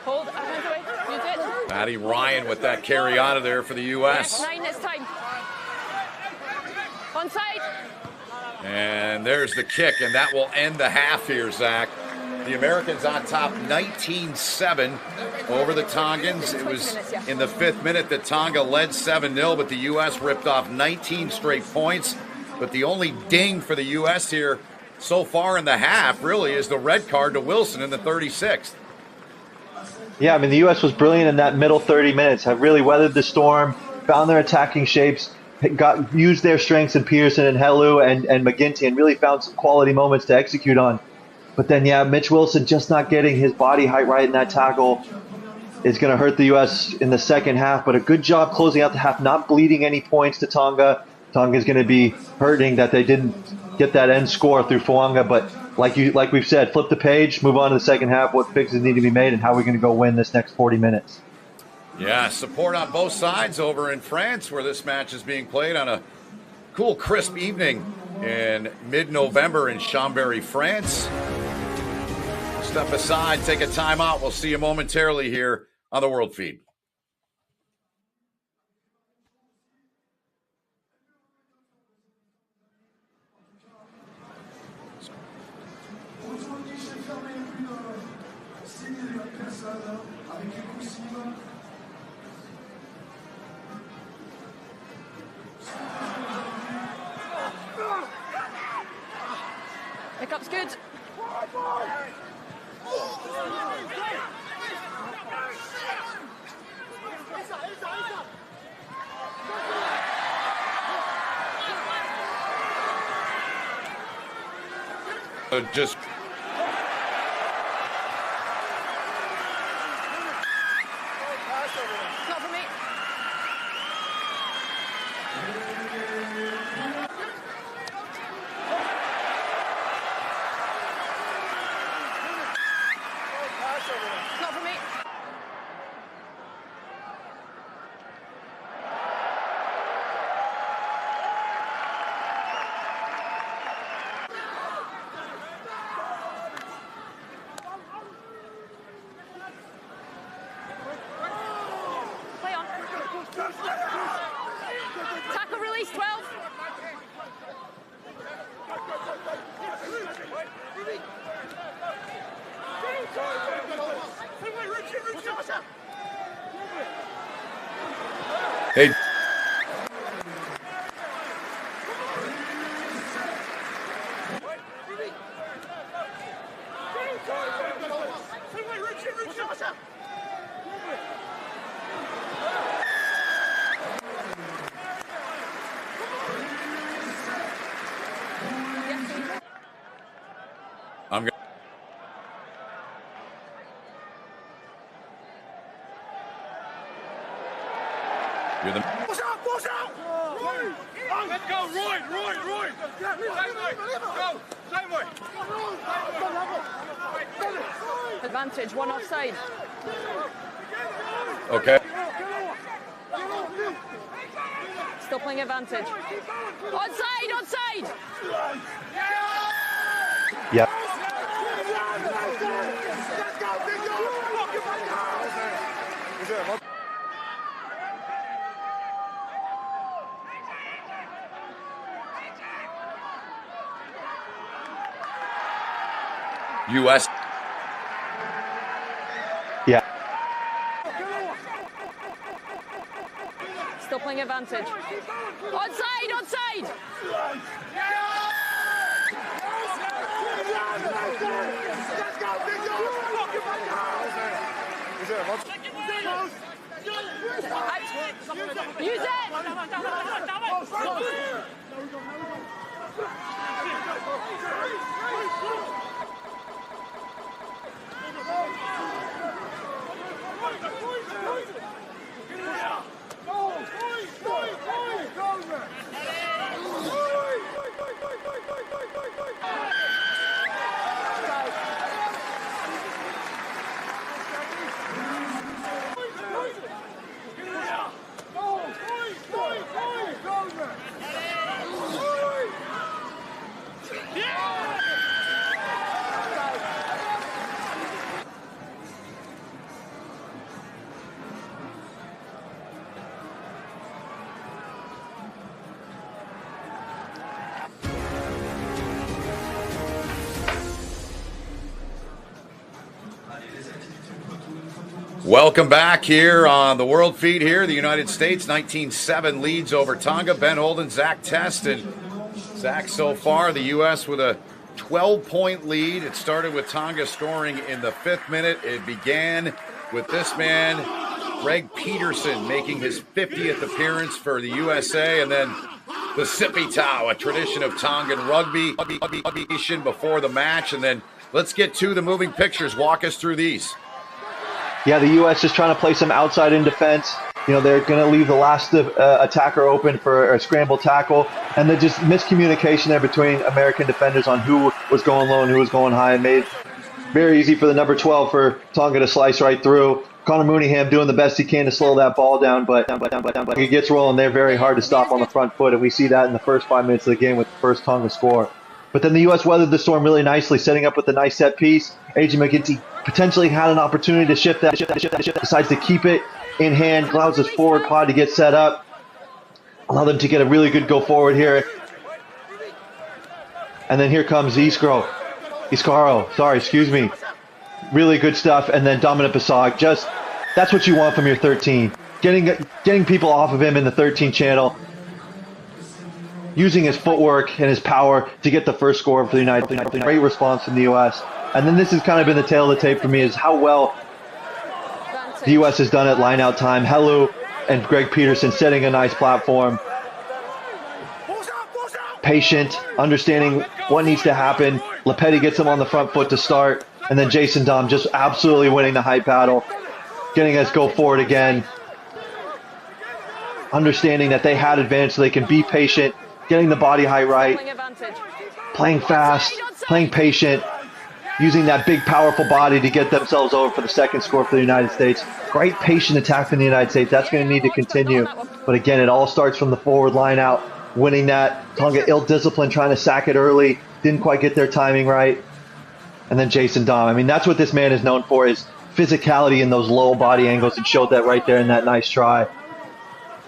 Hold. Hands away. Use it. Matty Ryan with that carry out of there for the U.S. 9 this time. Onside. And there's the kick, and that will end the half here, Zach. The Americans on top 19-7 over the Tongans. It was in the 5th minute that Tonga led 7-0, but the U.S. ripped off 19 straight points. But the only ding for the U.S. here so far in the half really is the red card to Wilson in the 36th. Yeah, I mean, the U.S. was brilliant in that middle 30 minutes, have really weathered the storm, found their attacking shapes, used their strengths in Peterson and Helu and McGinty, and really found some quality moments to execute on. But then, yeah, Mitch Wilson just not getting his body height right in that tackle is going to hurt the U.S. in the second half. But a good job closing out the half, not bleeding any points to Tonga. Tonga's going to be hurting that they didn't get that end score through Fuanga. But like we've said, flip the page, move on to the second half, what fixes need to be made, and how we're going to go win this next 40 minutes. Yeah, support on both sides over in France where this match is being played on a cool, crisp evening in mid-November in Chambéry, France. Step aside, take a timeout. We'll see you momentarily here on the World Feed. Backup's good. Just Not for me. Not for me. Play on. Tackle release 12. hey, I'm gonna. You're the. Watch out! Let's go, Roy! Go! Same way! Advantage, one offside. Okay. Still playing advantage. Onside! Yep. U.S. Yeah. Still playing advantage. Onside! Use it! Welcome back here on the world feed here. The United States 19-7 leads over Tonga. Ben Holden, Zach Test, and Zach so far. The U.S. with a 12-point lead. It started with Tonga scoring in the 5th minute. It began with this man, Greg Peterson, making his 50th appearance for the USA, and then the Sippy Tau, a tradition of Tongan rugby before the match. And then let's get to the moving pictures. Walk us through these. Yeah, the U.S. is trying to play some outside in defense. You know, they're going to leave the last attacker open for a scramble tackle. And then just miscommunication there between American defenders on who was going low and who was going high. And made it very easy for the number 12 for Tonga to slice right through. Connor Mooneyham doing the best he can to slow that ball down, but he gets rolling. They're very hard to stop on the front foot, and we see that in the first 5 minutes of the game with the first Tonga score. But then the U.S. weathered the storm really nicely, setting up with a nice set piece. A.J. McGinty potentially had an opportunity to shift that, decides to keep it in hand, allows his forward pod to get set up, allow them to get a really good go forward here. And then here comes Iscaro, really good stuff. And then Dominic Passag, just that's what you want from your 13. Getting people off of him in the 13 channel. using his footwork and his power to get the first score for the United States. Great response from the U.S. And then this has kind of been the tail of the tape for me is how well the U.S. has done at line-out time. Helu and Greg Peterson setting a nice platform. Patient, understanding what needs to happen. Lepetti gets him on the front foot to start. And then Jason Dom just absolutely winning the height battle, getting us go forward again. Understanding that they had advantage so they can be patient, getting the body height right, playing fast, playing patient, using that big, powerful body to get themselves over for the second score for the United States. Great patient attack from the United States. That's going to need to continue. But again, it all starts from the forward line out, winning that. Tonga ill-disciplined, trying to sack it early, didn't quite get their timing right. And then Jason Dom. I mean, that's what this man is known for, is physicality in those low body angles, and showed that right there in that nice try.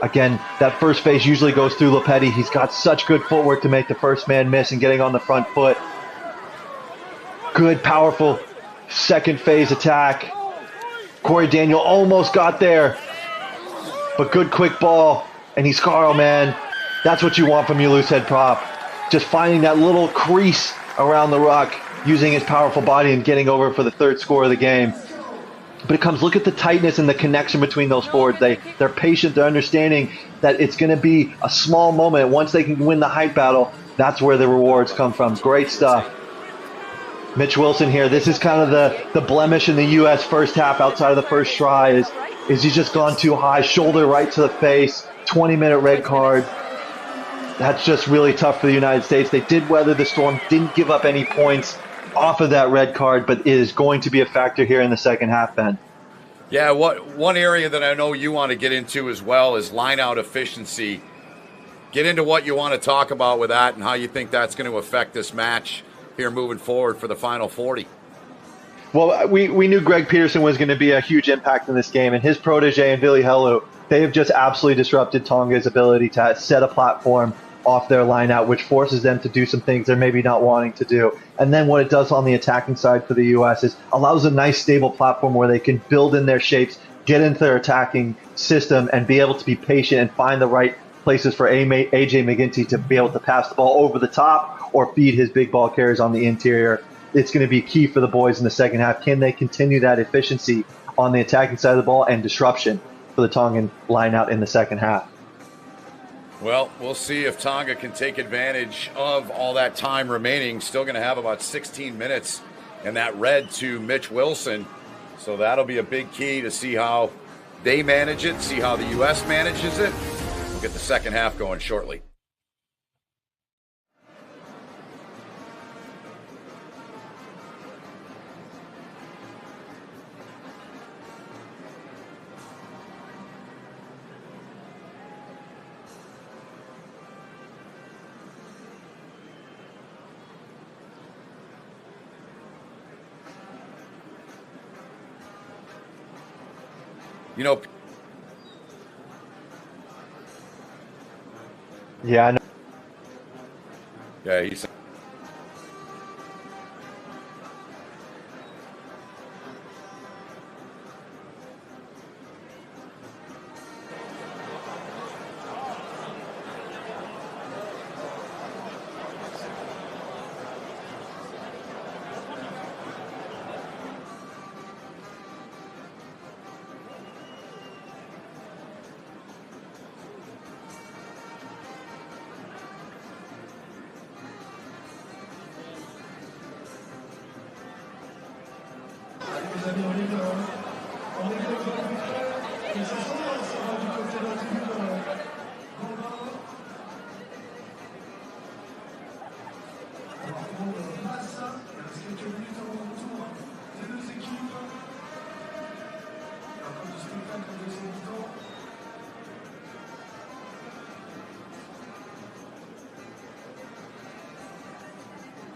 Again, that first phase usually goes through Lepetti. He's got such good footwork to make the first man miss and getting on the front foot. Good, powerful second phase attack. Corey Daniel almost got there, but good quick ball. And he's Carl, man. That's what you want from your loose head prop. Just finding that little crease around the ruck, using his powerful body and getting over for the third score of the game. But it comes, look at the tightness and the connection between those forwards. They're patient, they're understanding that it's going to be a small moment. Once they can win the height battle, that's where the rewards come from. Great stuff. Mitch Wilson here, this is kind of the blemish in the U.S. first half outside of the first try is he's just gone too high, shoulder right to the face, 20-minute red card. That's just really tough for the United States. They did weather the storm, didn't give up any points off of that red card, but it is going to be a factor here in the second half, Ben. Yeah, one area that I know you want to get into as well is line-out efficiency. Get into what you want to talk about with that and how you think that's going to affect this match here moving forward for the final 40. Well, we knew Greg Peterson was going to be a huge impact in this game, and his protege and Billy Helu, they have just absolutely disrupted Tonga's ability to set a platform off their line out, which forces them to do some things they're maybe not wanting to do. And then what it does on the attacking side for the U.S. is allows a nice stable platform where they can build in their shapes, get into their attacking system, and be able to be patient and find the right places for AJ McGinty to be able to pass the ball over the top or feed his big ball carriers on the interior. It's going to be key for the boys in the second half. Can they continue that efficiency on the attacking side of the ball and disruption for the Tongan line out in the second half? Well, we'll see if Tonga can take advantage of all that time remaining. Still going to have about 16 minutes in that red to Mitch Wilson. So that'll be a big key to see how they manage it, see how the U.S. manages it. We'll get the second half going shortly. You know. Yeah, I know. Yeah, he's.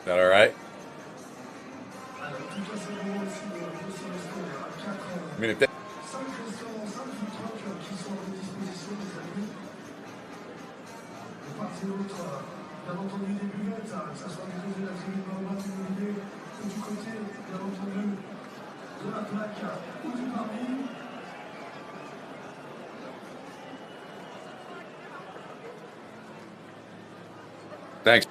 Is that all right? I mean, if they... Thanks.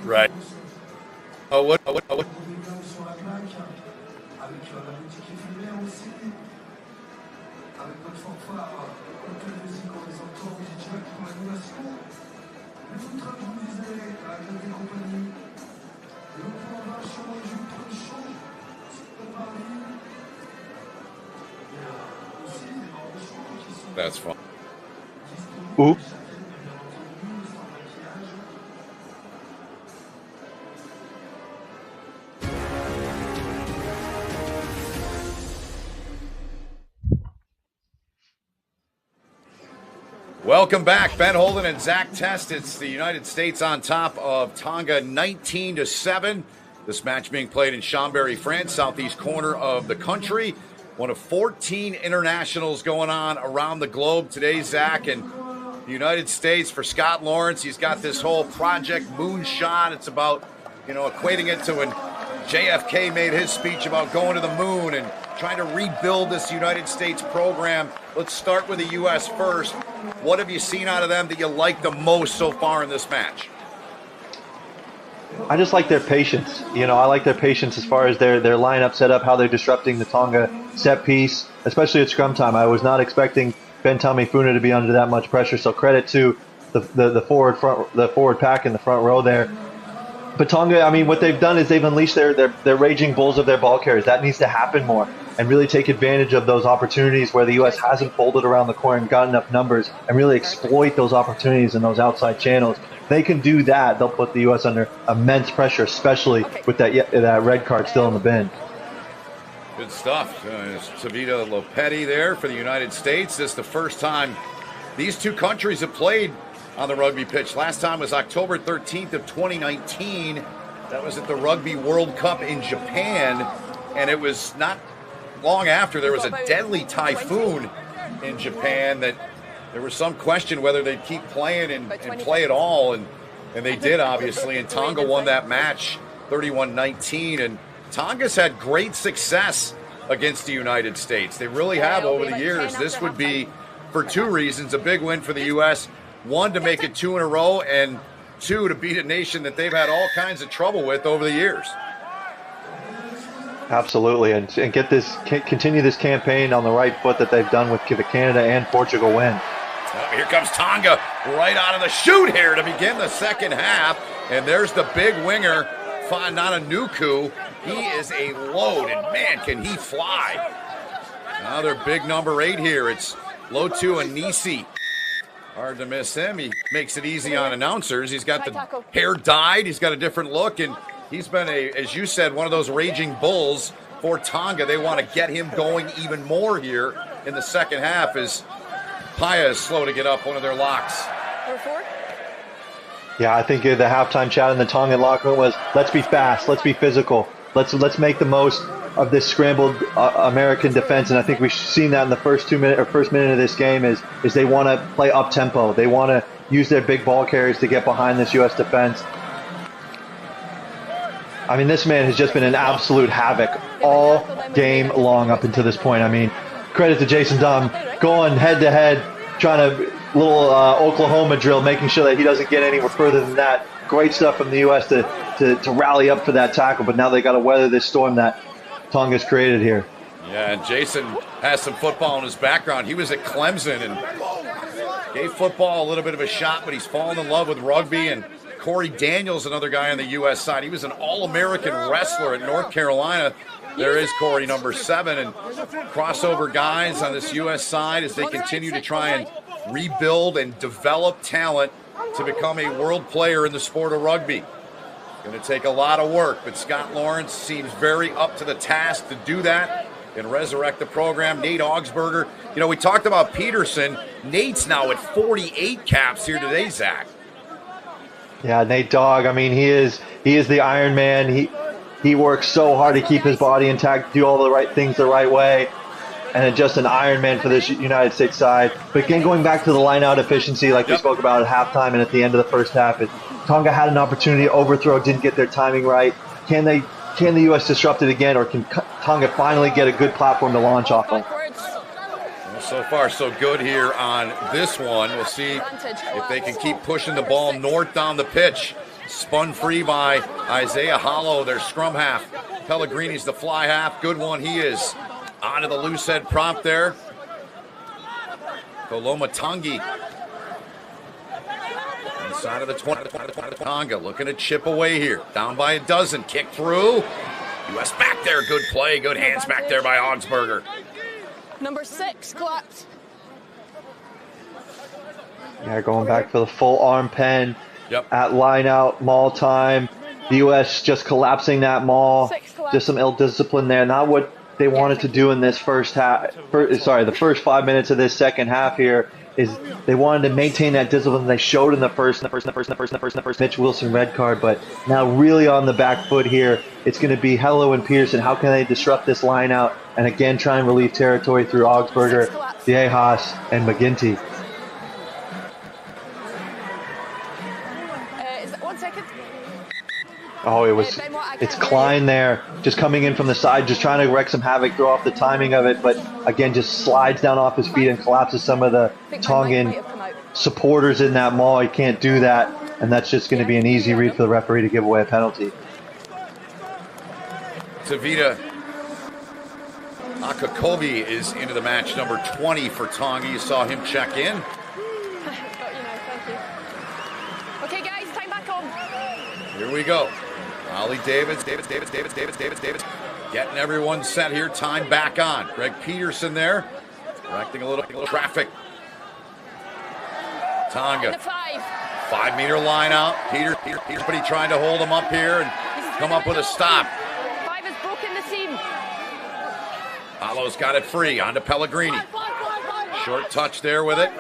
Right. Oh, what? That's fun. Ooh. Welcome back, Ben Holden and Zach Test. It's the United States on top of Tonga, 19-7. This match being played in Chambéry, France, southeast corner of the country. One of 14 internationals going on around the globe today, Zach. And the United States, for Scott Lawrence, he's got this whole Project Moonshot. It's about, equating it to when JFK made his speech about going to the moon and trying to rebuild this United States program. Let's start with the U.S. first. What have you seen out of them that you like the most so far in this match? I just like their patience. I like their patience as far as their lineup setup, how they're disrupting the Tonga set piece, especially at scrum time. I was not expecting Ben Tamifuna to be under that much pressure, so credit to the forward pack in the front row there. But Tonga, what they've done is they've unleashed their raging bulls of their ball carriers. That needs to happen more and really take advantage of those opportunities where the U.S. hasn't folded around the corner and got enough numbers and really exploit those opportunities in those outside channels. If they can do that, they'll put the U.S. under immense pressure, especially with that red card still in the bin. Good stuff. Savita Lopetti there for the United States. This is the first time these two countries have played on the rugby pitch. Last time was October 13th of 2019. That was at the Rugby World Cup in Japan, and it was not long after there was a deadly typhoon in Japan that there was some question whether they'd keep playing and play at all, and they did, obviously, and Tonga won that match 31-19, and Tonga's had great success against the United States. They really have over the years. This would be, for two reasons, a big win for the U.S., one, to make it two in a row, and two, to beat a nation that they've had all kinds of trouble with over the years. Absolutely, and continue this campaign on the right foot that they've done with the Canada and Portugal win. Here comes Tonga right out of the chute here to begin the second half, and there's the big winger, Nuku. He is a load, and man, can he fly. Another big number 8 here. It's Lotu Anisi. Hard to miss him. He makes it easy on announcers. He's got the hair dyed. He's got a different look, and he's been, as you said, one of those raging bulls for Tonga. They want to get him going even more here in the second half as Paya is slow to get up one of their locks. Yeah, I think the halftime chat in the Tongan locker room was, let's be fast, let's be physical, let's make the most of this scrambled American defense, and I think we've seen that in the first minute of this game is they want to play up tempo. They want to use their big ball carriers to get behind this U.S. defense. This man has just been an absolute havoc all game long up until this point. Credit to Jason Dunn, going head to head, trying to little Oklahoma drill, making sure that he doesn't get anywhere further than that. Great stuff from the U.S. to rally up for that tackle, but now they got to weather this storm that Tonga's created here. Yeah, and Jason has some football in his background. He was at Clemson and gave football a little bit of a shot, but he's fallen in love with rugby and Corey Daniels, another guy on the U.S. side. He was an All-American wrestler at North Carolina. There is Corey, number 7, and crossover guys on this U.S. side as they continue to try and rebuild and develop talent to become a world player in the sport of rugby. Going to take a lot of work, but Scott Lawrence seems very up to the task to do that and resurrect the program. Nate Augsburger, you know, we talked about Peterson. Nate's now at 48 caps here today, Zach. Yeah, Nate Dogg. I mean, he is the Iron Man. He works so hard to keep his body intact, do all the right things the right way, and just an Iron Man for this United States side. But again, going back to the line-out efficiency, like we spoke about at halftime and at the end of the first half, Tonga had an opportunity to overthrow, didn't get their timing right. Can the U.S. disrupt it again, or can Tonga finally get a good platform to launch off of? Well, so far, so good here on this one. We'll see if they can keep pushing the ball north down the pitch. Spun free by Isaiah Hollow, their scrum half. Pellegrini's the fly half. Good one he is. Onto the loose head prompt there. Koloma Tangi. Inside of the 20. Tonga looking to chip away here. Down by a dozen. Kick through. U.S. back there. Good play. Good hands back there by Augsburger. Number 6, collapse. Yeah, going back for the full arm pen. At line out, maul time. The U.S. just collapsing that maul. Just some ill discipline there. Not what they wanted to do in this first half. The first 5 minutes of this second half here is they wanted to maintain that discipline they showed in the first. Mitch Wilson red card, but now really on the back foot here. It's going to be Hello and Pearson. How can they disrupt this line out and again try and relieve territory through Augsburger, Viejas, and McGinty? Oh, it's Klein there, just coming in from the side, just trying to wreak some havoc, throw off the timing of it, but again, just slides down off his feet and collapses some of the Tongan supporters in that maul. He can't do that, and that's just going to be an easy read for the referee to give away a penalty. Tavita Akakovi is into the match, number 20 for Tonga. You saw him check in. Okay, guys, time back on. Here we go. Ollie Davids, getting everyone set here. Time back on. Greg Peterson there, directing a little traffic. Tonga, 5-meter line out. Peterson trying to hold him up here and come up with a stop. 5 has broken the seam. Alo's got it free. On to Pellegrini. Short touch there with it.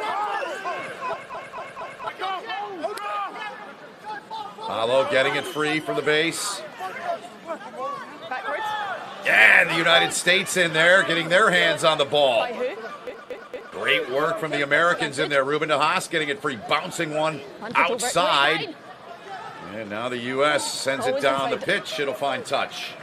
Alo getting it free from the base. Backwards. Yeah, the United States in there, getting their hands on the ball. By who? Great work from the Americans in there. Ruben De Haas getting it free, bouncing one outside. And now the U.S. sends it down the pitch. It'll find touch.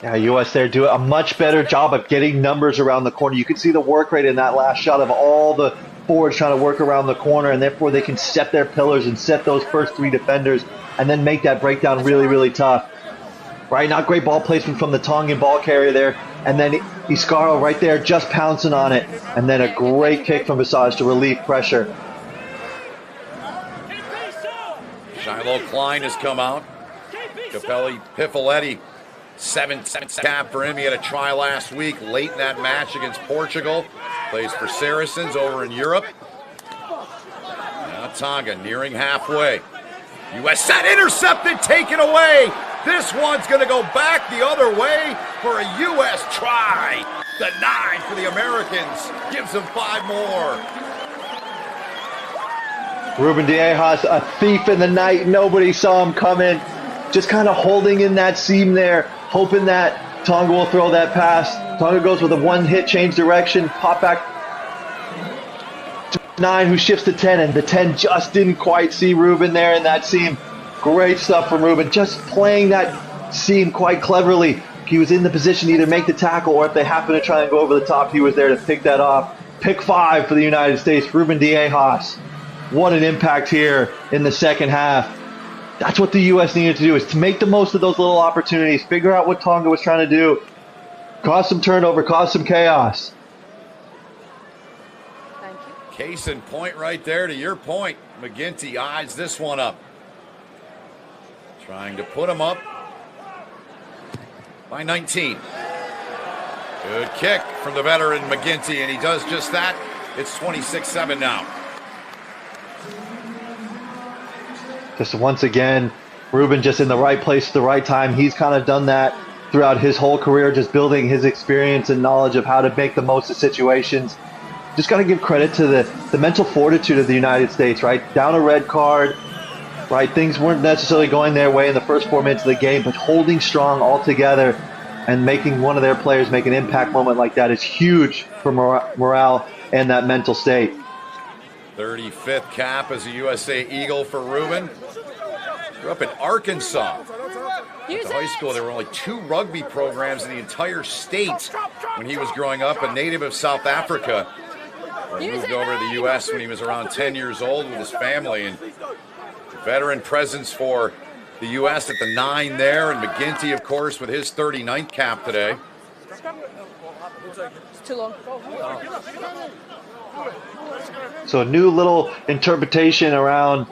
Yeah, U.S. there do a much better job of getting numbers around the corner. You can see the work rate in that last shot of all the forwards trying to work around the corner, and therefore they can set their pillars and set those first 3 defenders and then make that breakdown really, really tough. Right, not great ball placement from the Tongan ball carrier there, and then Iscaro right there just pouncing on it, and then a great kick from Visage to relieve pressure. Shiloh Klein has come out. Capelli Pifoletti, 7 cap for him. He had a try last week late in that match against Portugal. Plays for Saracens over in Europe. Now Tonga nearing halfway. U.S. set, intercepted, taken away. This one's going to go back the other way for a U.S. try. The 9 for the Americans gives them 5 more. Ruben Viejas, a thief in the night. Nobody saw him coming. Just kind of holding in that seam there, hoping that Tonga will throw that pass. Tonga goes with a 1-hit change direction, pop back to 9, who shifts to 10, and the 10 just didn't quite see Ruben there in that seam. Great stuff from Ruben, just playing that seam quite cleverly. He was in the position to either make the tackle, or if they happen to try and go over the top, he was there to pick that off. Pick 5 for the United States, Ruben Viejas. What an impact here in the second half. That's what the U.S. needed to do, is to make the most of those little opportunities, figure out what Tonga was trying to do, cause some turnover, cause some chaos. Case in point right there, to your point. McGinty eyes this one up. Trying to put him up by 19. Good kick from the veteran McGinty, and he does just that. It's 26-7 now. Just once again, Ruben just in the right place at the right time. He's kind of done that throughout his whole career, just building his experience and knowledge of how to make the most of situations. Just got to give credit to the mental fortitude of the United States, right? Down a red card, right? Things weren't necessarily going their way in the first 4 minutes of the game, but holding strong all together and making one of their players make an impact moment like that is huge for morale and that mental state. 35th cap as a USA Eagle for Ruben. Grew up in Arkansas. At the high school, there were only 2 rugby programs in the entire state when he was growing up, a native of South Africa. He moved over to the U.S. when he was around 10 years old with his family. And veteran presence for the U.S. at the 9 there. And McGinty, of course, with his 39th cap today. It's too long. So a new little interpretation around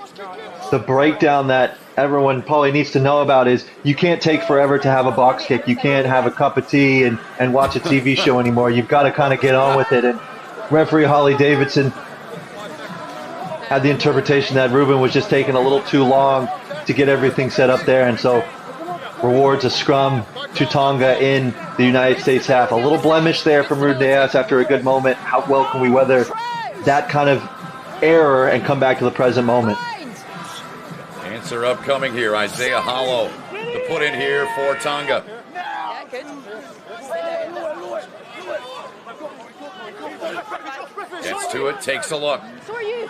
the breakdown that everyone probably needs to know about is you can't take forever to have a box kick. You can't have a cup of tea and watch a TV show anymore. You've got to kind of get on with it. And referee Holly Davidson had the interpretation that Ruben was just taking a little too long to get everything set up there. And so rewards a scrum to Tonga in the United States half. A little blemish there from Rudeas after a good moment. How well can we weather that kind of error and come back to the present moment? Answer upcoming here. Isaiah Hollow to put in here for Tonga. Yeah, good. Gets to it, takes a look. So are you.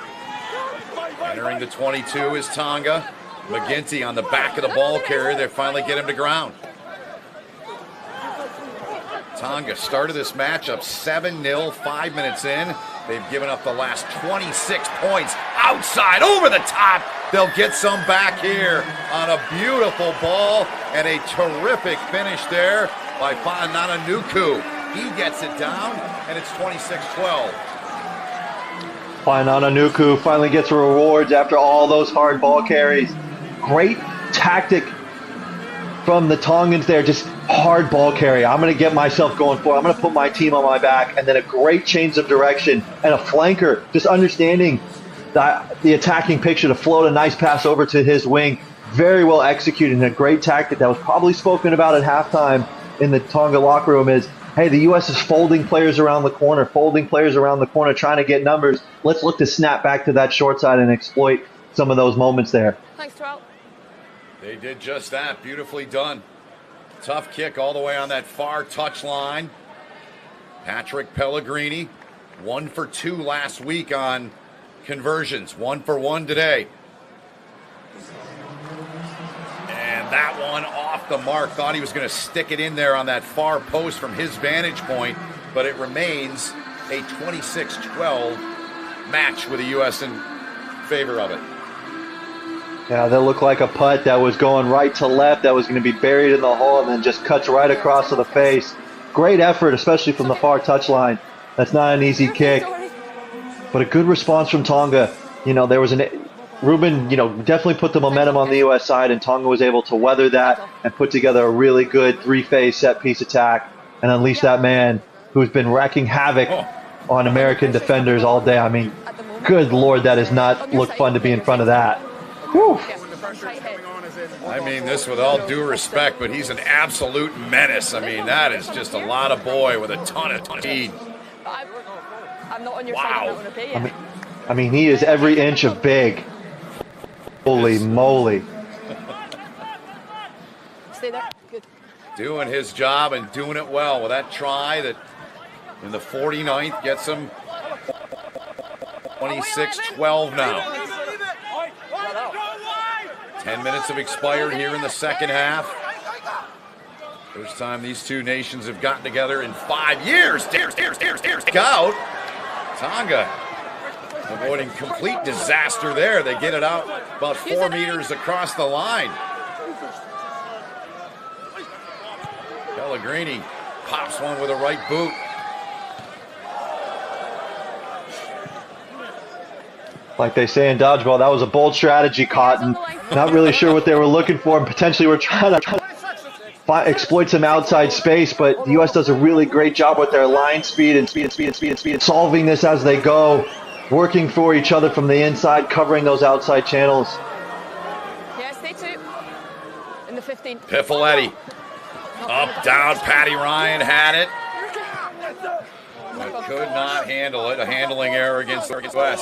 Entering the 22 is Tonga. McGinty on the back of the ball carrier. They finally get him to ground. Tonga started this matchup 7-0, 5 minutes in. They've given up the last 26 points. Outside, over the top. They'll get some back here on a beautiful ball and a terrific finish there by Fainananuku. He gets it down, and it's 26-12. Fainananuku finally gets rewards after all those hard ball carries. Great tactic from the Tongans there, just hard ball carry. I'm going to get myself going for it. I'm going to put my team on my back, and then a great change of direction and a flanker, just understanding the attacking picture to float a nice pass over to his wing. Very well executed and a great tactic that was probably spoken about at halftime in the Tonga locker room is, hey, the U.S. is folding players around the corner, trying to get numbers. Let's look to snap back to that short side and exploit some of those moments there. Thanks, Terrell. They did just that. Beautifully done. Tough kick all the way on that far touchline. Patrick Pellegrini, 1 for 2 last week on conversions. 1 for 1 today. And that one off the mark. Thought he was going to stick it in there on that far post from his vantage point, but it remains a 26-12 match with the U.S. in favor of it. Yeah, that looked like a putt that was going right to left, that was going to be buried in the hole, and then just cuts right across to the face. Great effort, especially from the far touchline. That's not an easy kick, but a good response from Tonga. You know, there was Ruben, definitely put the momentum on the U.S. side, and Tonga was able to weather that and put together a really good 3-phase set-piece attack and unleash that man who's been wreaking havoc on American defenders all day. I mean, good Lord, that does not look fun to be in front of that. Whew. I mean this with all due respect, but he's an absolute menace. I mean, that is just a lot of boy with a ton of speed. I'm not on your side. I'm not going to pay you. I mean, he is every inch of big. Holy moly. Stay there. Good. Doing his job and doing it well with that try that in the 49th gets him 26-12 now. 10 minutes have expired here in the second half. First time these two nations have gotten together in 5 years. Out. Tonga avoiding complete disaster there. They get it out about 4 meters across the line. Pellegrini pops one with a right boot. Like they say in dodgeball, that was a bold strategy, Cotton. Not really sure what they were looking for, and potentially were trying to exploit some outside space, but the U.S. does a really great job with their line speed and solving this as they go, working for each other from the inside, covering those outside channels. Yeah, stay 2. In the 15. Piffoletti. Up, down, Patty Ryan had it. But could not handle it. A handling error against the U.S.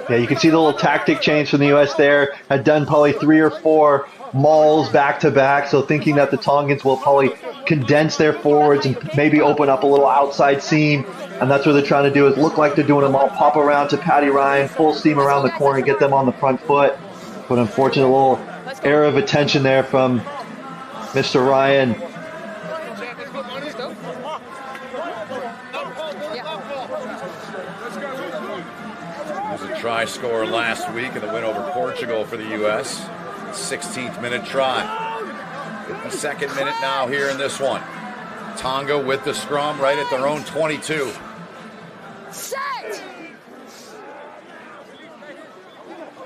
Yeah, you can see the little tactic change from the U.S. there. Had done probably 3 or 4 mauls back to back, so thinking that the Tongans will probably condense their forwards and maybe open up a little outside seam, and that's what they're trying to do, is look like they're doing a maul, pop around to Patty Ryan, full steam around the corner, get them on the front foot. But unfortunately, a little error of attention there from Mr. Ryan. There's a try score last week in the win over Portugal for the U.S. 16th minute try. 52nd minute now here in this one. Tonga with the scrum right at their own 22. Set!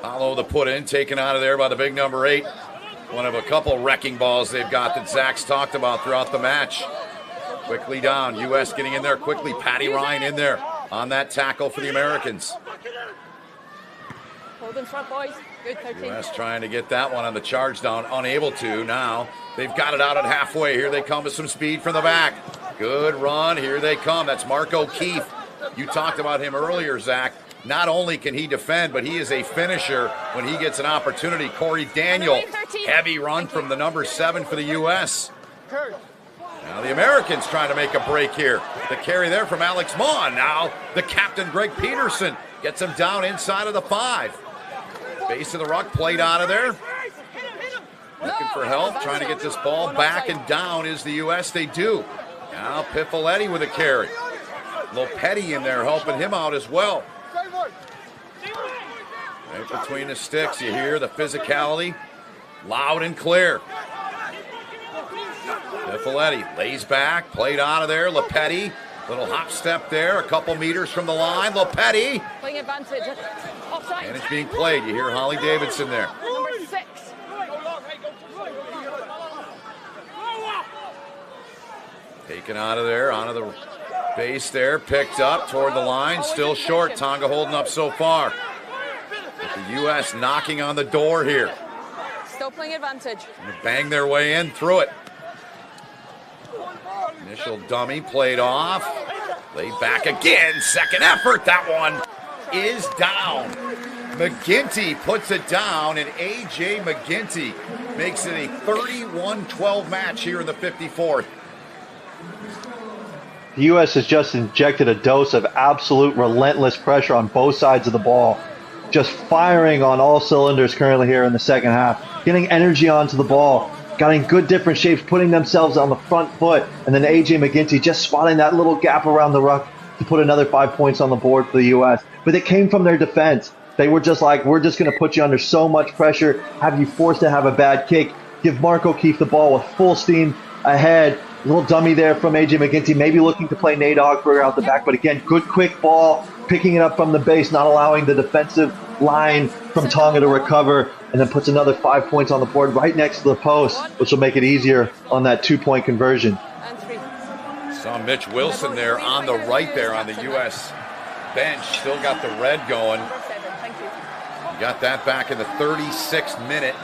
Follow the put in, taken out of there by the big number 8. One of a couple wrecking balls they've got that Zach's talked about throughout the match. Quickly down, U.S. getting in there quickly. Patty Ryan in there on that tackle for the Americans. Hold in front, boys. Good, 13. U.S. trying to get that one on the charge down, unable to. Now they've got it out at halfway. Here they come with some speed from the back. Good run. Here they come. That's Mark O'Keefe. You talked about him earlier, Zach. Not only can he defend, but he is a finisher when he gets an opportunity. Corey Daniel, heavy run from the number 7 for the U.S. Now the Americans trying to make a break here. The carry there from Alex Maughan. Now the captain, Greg Peterson, gets him down inside of the 5. Base of the ruck, played out of there. Looking for help, trying to get this ball back and down is the U.S. They do. Now Piffoletti with a carry. Lopetti in there helping him out as well. Right between the sticks, you hear the physicality loud and clear. Piffoletti lays back, played out of there. Lopetti, little hop step there, a couple meters from the line. Lopetti. Playing advantage. Offside. And it's being played. You hear Holly Davidson there. Number 6. Taken out of there, onto the base there, picked up toward the line, still short. Tonga holding up so far. But the U.S. knocking on the door here. Still playing advantage. Bang their way in through it. Initial dummy played off. Laid back again. Second effort. That one is down. McGinty puts it down, and A.J. McGinty makes it a 31-12 match here in the 54th. The U.S. has just injected a dose of absolute relentless pressure on both sides of the ball. Just firing on all cylinders currently here in the second half. Getting energy onto the ball. Getting good different shapes, putting themselves on the front foot. And then A.J. McGinty just spotting that little gap around the ruck to put another 5 points on the board for the U.S. But it came from their defense. They were just like, we're just going to put you under so much pressure, have you forced to have a bad kick, give Mark O'Keefe the ball with full steam ahead. A little dummy there from A.J. McGinty, maybe looking to play Nate Ogberg out the back, but again, good quick ball, picking it up from the base, not allowing the defensive line from Tonga to recover, and then puts another 5 points on the board right next to the post, which will make it easier on that 2-point conversion. Saw Mitch Wilson there on the right there on the U.S. bench. Still got the red going. Got that back in the 36th minute.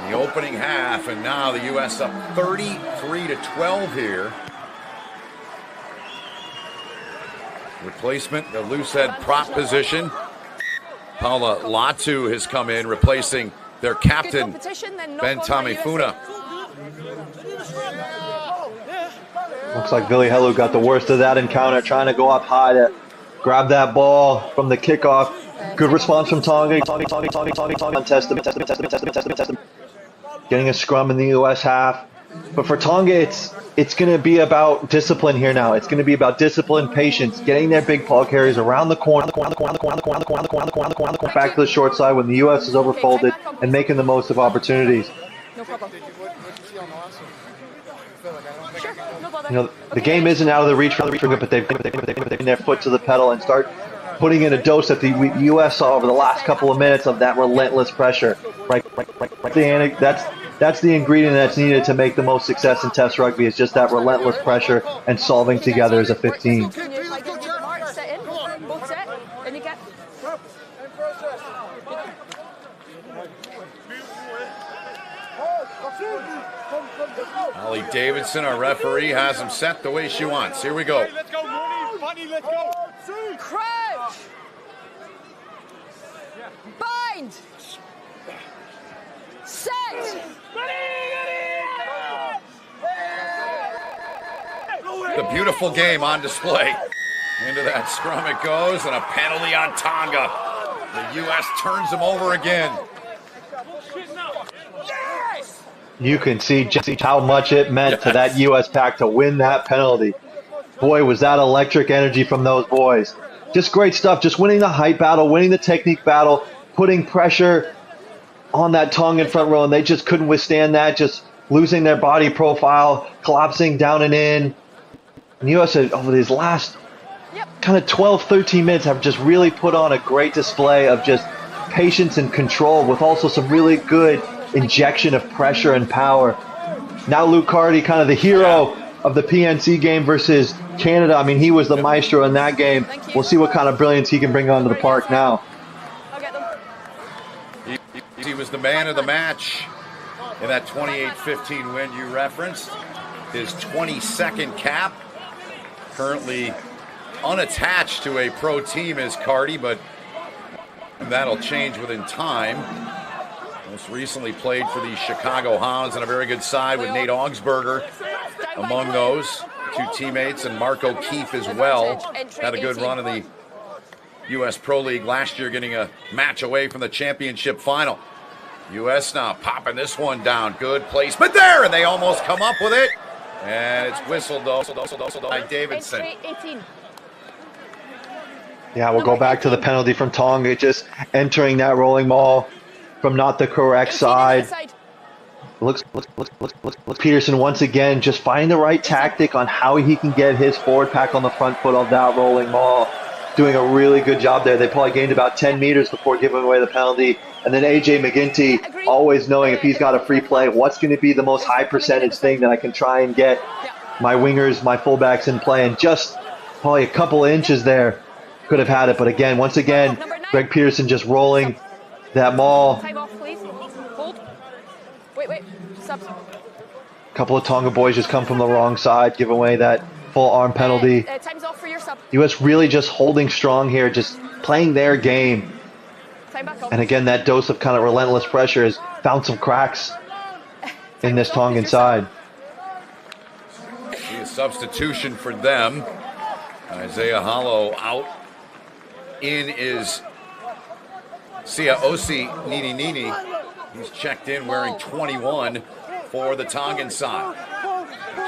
In the opening half, and now the U.S. up 33-12 here. Replacement, the loose head prop position. Paula Latu has come in, replacing their captain, Ben Tamifuna. Looks like Billy Helu got the worst of that encounter, trying to go up high to grab that ball from the kickoff. Good response from Tonga. Getting a scrum in the U.S. half. But for Tonga, it's going to be about discipline here now. It's going to be about discipline, patience, getting their big ball carries around the corner, back to the short side when the U.S. is overfolded, and making the most of opportunities. No problem. Sure, no bother. You know, the game isn't out of the reach for them, but they've taken their foot to the pedal and start putting in a dose that the U.S. saw over the last couple of minutes of that relentless pressure. Right. That's the ingredient that's needed to make the most success in Test rugby. Is just that relentless pressure and solving together as a 15. Holly Davidson, our referee, has him set the way she wants. Here we go. Let's go, Bonnie, let's go. Crouch. Bind. Set. The beautiful game on display. Into that scrum it goes, and a penalty on Tonga. The U.S. turns them over again. You can see just how much it meant to that U.S. pack to win that penalty. Boy, was that electric energy from those boys. Just great stuff. Just winning the height battle, winning the technique battle, putting pressure on that Tongan front row, and they just couldn't withstand that, just losing their body profile, collapsing down and in. And the U.S. over these last kind of 12, 13 minutes have just really put on a great display of just patience and control, with also some really good injection of pressure and power. Now Luke Carty, kind of the hero of the PNC game versus Canada. I mean, he was the maestro in that game. We'll see what kind of brilliance he can bring onto the park now. He was the man of the match in that 28-15 win you referenced. His 22nd cap. Currently unattached to a pro team is Carty, but that'll change within time. Most recently played for the Chicago Hounds on a very good side with Nate Augsburger among those. Two teammates, and Mark O'Keefe as well. Had a good run in the U.S. Pro League last year, getting a match away from the championship final. U.S. now popping this one down. Good placement there, and they almost come up with it. And it's whistled though by Davidson. Yeah, we'll go back to the penalty from Tonga, just entering that rolling maul from not the correct side. Looks Peterson once again just finding the right tactic on how he can get his forward pack on the front foot of that rolling maul. Doing a really good job there. They probably gained about 10 meters before giving away the penalty. And then AJ McGinty, always knowing if he's got a free play, what's going to be the most high percentage thing that I can try and get my wingers, my fullbacks in play. And just probably a couple of inches there could have had it. But again, once again, Greg Peterson just rolling that maul. Time off, please. Hold. Wait. Subs. A couple of Tonga boys just come from the wrong side, give away that full arm penalty. Time's off for your sub. U.S. really just holding strong here, just playing their game. Time back off. And again, that dose of kind of relentless pressure has found some cracks in this Tongan side. See a substitution for them. Isaiah Hollow out. In is Sia Osi Nini. He's checked in wearing 21 for the Tongan side.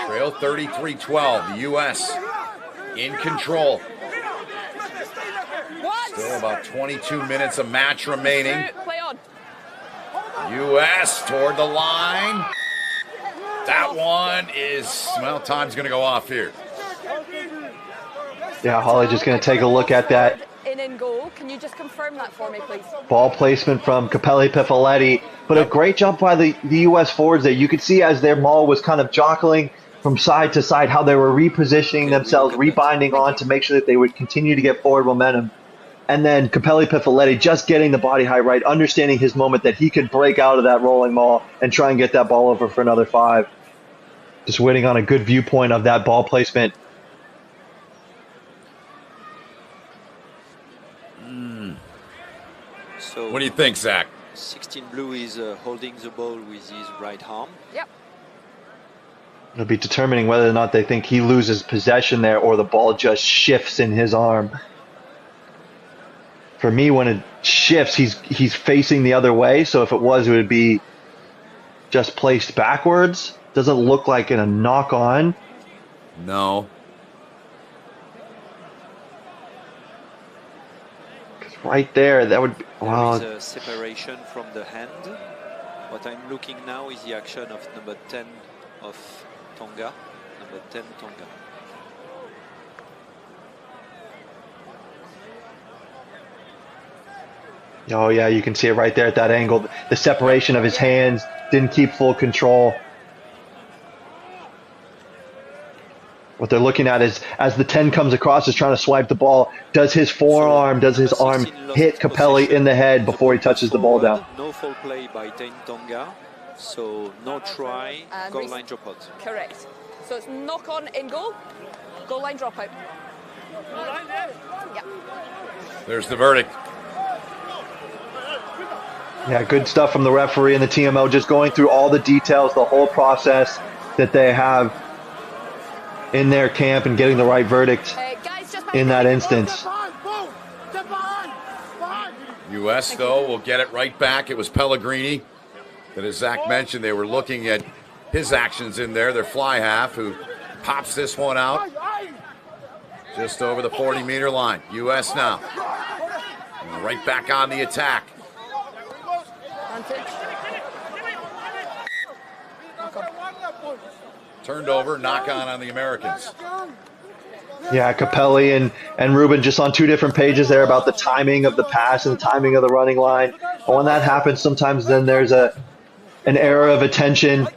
Trail 33-12. The U.S. in control. Still about 22 minutes of match remaining. Play on. U.S. toward the line. That one is, well, time's going to go off here. Yeah, Holly just going to take a look at that. In and goal. Can you just confirm that for me, please? Ball placement from Capelli Pifoletti, but a great job by the U.S. forwards there. You could see as their maul was kind of jockling from side to side how they were repositioning themselves, rebinding on to make sure that they would continue to get forward momentum. And then Capelli Pifoletti just getting the body height right, understanding his moment that he could break out of that rolling maul and try and get that ball over for another 5. Just waiting on a good viewpoint of that ball placement. So What do you think, Zach? 16 Blue is holding the ball with his right arm. Yep. It'll be determining whether or not they think he loses possession there or the ball just shifts in his arm. For me, when it shifts, he's facing the other way. So if it would be just placed backwards. Doesn't look like in a knock on. No. Right there, that would be, wow. There is a separation from the hand. What I'm looking now is the action of number 10 of Tonga. Number 10, Tonga. Oh yeah, you can see it right there at that angle. The separation of his hands didn't keep full control. What they're looking at is, as the 10 comes across, is trying to swipe the ball. Does his forearm, does his arm hit Capelli in the head before he touches the ball down? No foul play by Tonga, so no try, goal line dropout. Correct. So it's knock on in goal, goal line dropout. Yep. There's the verdict. Yeah, good stuff from the referee and the TMO, just going through all the details, the whole process that they have in their camp and getting the right verdict in that instance. U.S., though, will get it right back. It was Pellegrini that, as Zach mentioned, they were looking at his actions in there. Their fly half, who pops this one out just over the 40-meter line. U.S. now. And right back on the attack. Turned over, knock on the Americans. Yeah, Capelli and Ruben just on two different pages there about the timing of the pass and the timing of the running line. And when that happens, sometimes then there's an error of attention.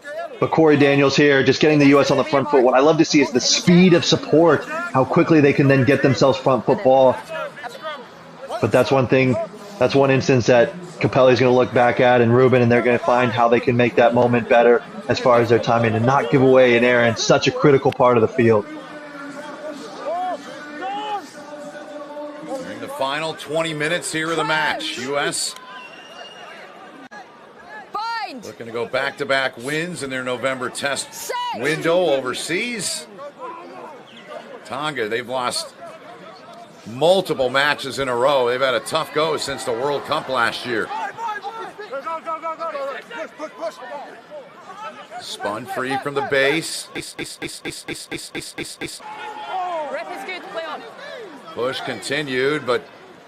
But Corey Daniels here, just getting the U.S. on the front foot. What I love to see is the speed of support, how quickly they can then get themselves front foot ball. But that's one thing, that's one instance that Capelli's going to look back at, and Ruben, and they're going to find how they can make that moment better as far as their timing and not give away an error in such a critical part of the field. During the final 20 minutes here of the match, U.S. looking to go back-to-back wins in their November test window overseas. Tonga, they've lost multiple matches in a row. They've had a tough go since the World Cup last year. Spun free from the base. Push continued, but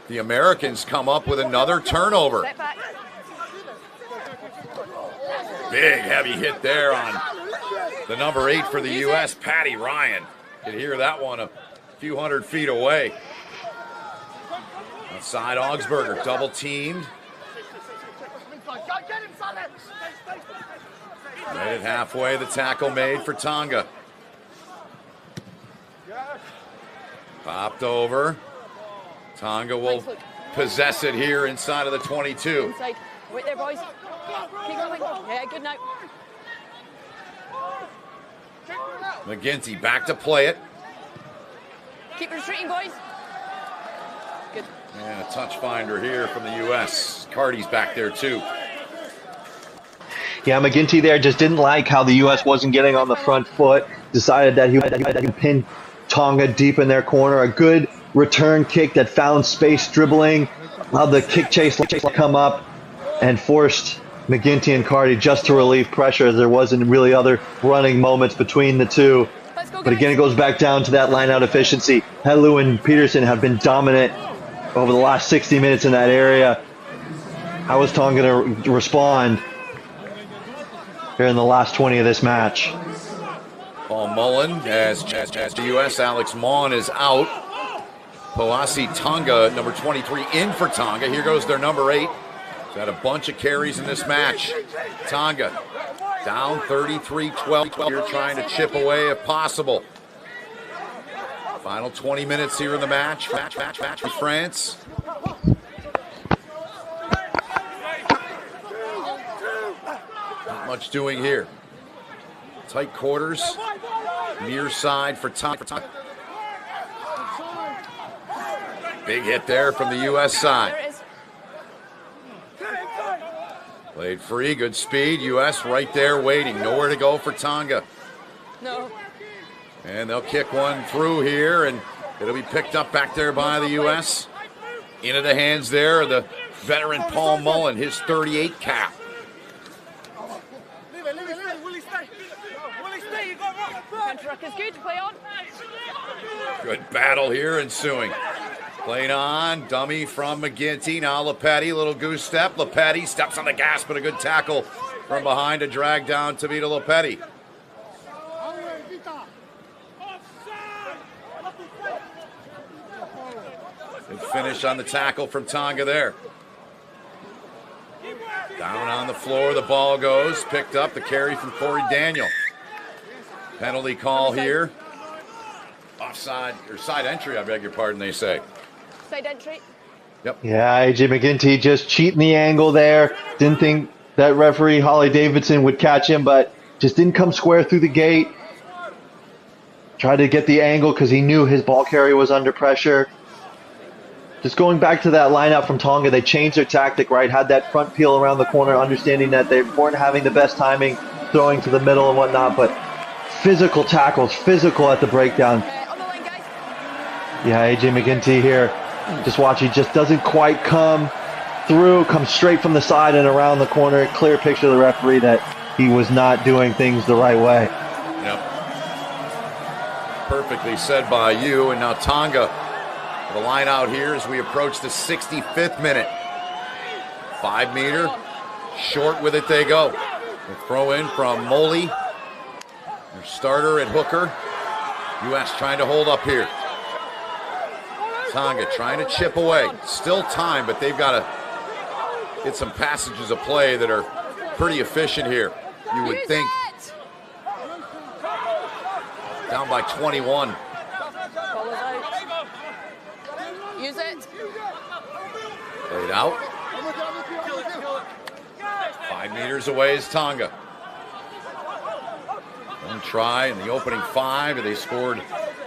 the Americans come up with another turnover. Big heavy hit there on the number 8 for the U.S., Patty Ryan. Could hear that one a few hundred feet away. Outside Augsburger, double teamed. Right at halfway, the tackle made for Tonga. Popped over. Tonga will possess it here inside of the 22. Inside. Wait there, boys. Keep going. Yeah, good now. McGinty back to play it. Keep retreating, boys. Good. And a touch finder here from the U.S. Carty's back there, too. Yeah, McGinty there just didn't like how the U.S. wasn't getting on the front foot. Decided that he would pin Tonga deep in their corner. A good return kick that found space dribbling. Allowed the kick chase to come up and forced McGinty and Carty just to relieve pressure, as there wasn't really other running moments between the two. But again, it goes back down to that line-out efficiency. Helu and Peterson have been dominant over the last 60 minutes in that area. How is Tonga going to respond here in the last 20 of this match? Paul Mullen as the U.S. Alex Maughan is out. Poasi Tonga, number 23, in for Tonga. Here goes their number 8. He's had a bunch of carries in this match. Tonga down 33-12 here, trying to chip away if possible. Final 20 minutes here in the match with France. Not much doing here. Tight quarters. Near side for Tonga. Big hit there from the U.S. side. Played free, good speed. U.S. right there waiting. Nowhere to go for Tonga. No. And they'll kick one through here, and it'll be picked up back there by the U.S. Into the hands there of the veteran Paul Mullen, his 38 cap. Counter-ruck is good. Play on. Good battle here ensuing. Played on, dummy from McGinty. Now Lepetti, little goose step. Lepetti steps on the gas, but a good tackle from behind to drag down Tavita Lepetti. finish on the tackle from Tonga there. Down on the floor, the ball goes. Picked up, the carry from Corey Daniel. Penalty call here. Offside, or side entry, I beg your pardon, they say. Side entry. Yep. Yeah, AJ McGinty just cheating the angle there. Didn't think that referee Holly Davidson would catch him, but just didn't come square through the gate. Tried to get the angle because he knew his ball carrier was under pressure. Just going back to that lineup from Tonga, they changed their tactic, right? Had that front peel around the corner, understanding that they weren't having the best timing, throwing to the middle and whatnot, but physical tackles, physical at the breakdown. On the line, guys. Yeah, AJ McGinty here. Just watch, he just doesn't quite come through, comes straight from the side and around the corner. Clear picture of the referee that he was not doing things the right way. Yep. Perfectly said by you. And now Tonga, the line out here as we approach the 65th minute. 5 meter, short with it they go. The throw in from Moley, their starter at hooker. U.S. trying to hold up here. Tonga trying to chip away. Still time, but they've got to get some passages of play that are pretty efficient here. You would think. Down by 21. Use it. Played out. 5 meters away is Tonga. One try in the opening 5, and they scored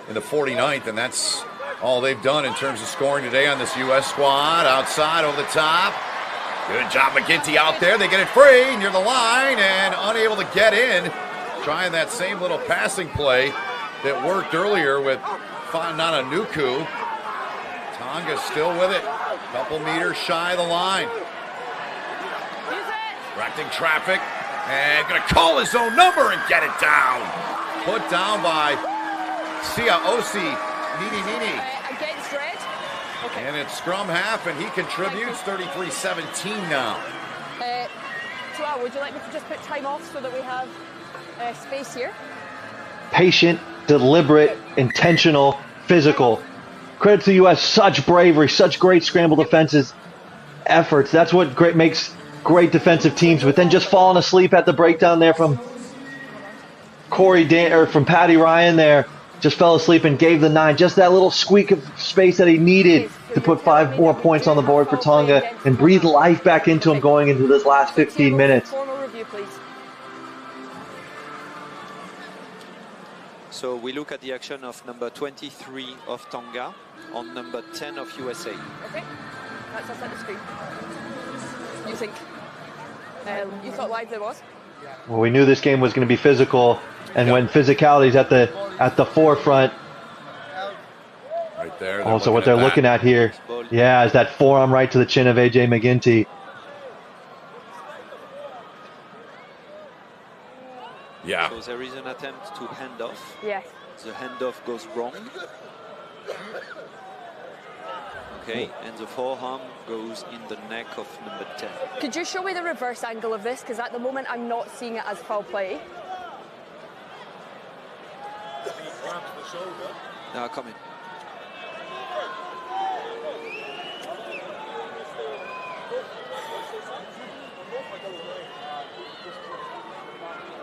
in the 49th, and that's all they've done in terms of scoring today on this U.S. squad. Outside, over the top. Good job, McGinty out there. They get it free near the line and unable to get in. Trying that same little passing play that worked earlier with Fanananuku. Tonga still with it. Couple meters shy of the line. Directing traffic. And going to call his own number and get it down. Put down by Siaosi Nini. Against red. Okay. And it's scrum half, and he contributes 33-17 now. Joao, would you like me to just put time off so that we have space here? Patient, deliberate, intentional, physical. Credit to the U.S. Such bravery, such great scramble defenses, efforts. That's what makes great defensive teams. But then just falling asleep at the breakdown there from from Patty Ryan there. Just fell asleep and gave the 9. Just that little squeak of space that he needed to put 5 more points on the board for Tonga and breathe life back into him going into this last 15 minutes. Formal review, please. So we look at the action of number 23 of Tonga on number 10 of USA. Okay, that's us at the screen. You think? You thought live there was? Well, we knew this game was going to be physical, and when physicality's at the forefront. Right there. Also, what they're looking at here, yeah, is that forearm right to the chin of AJ McGinty. Yeah. So there is an attempt to hand off. Yes. The handoff goes wrong. Okay, and the forearm goes in the neck of number 10. Could you show me the reverse angle of this? Because at the moment I'm not seeing it as foul play. Now come in.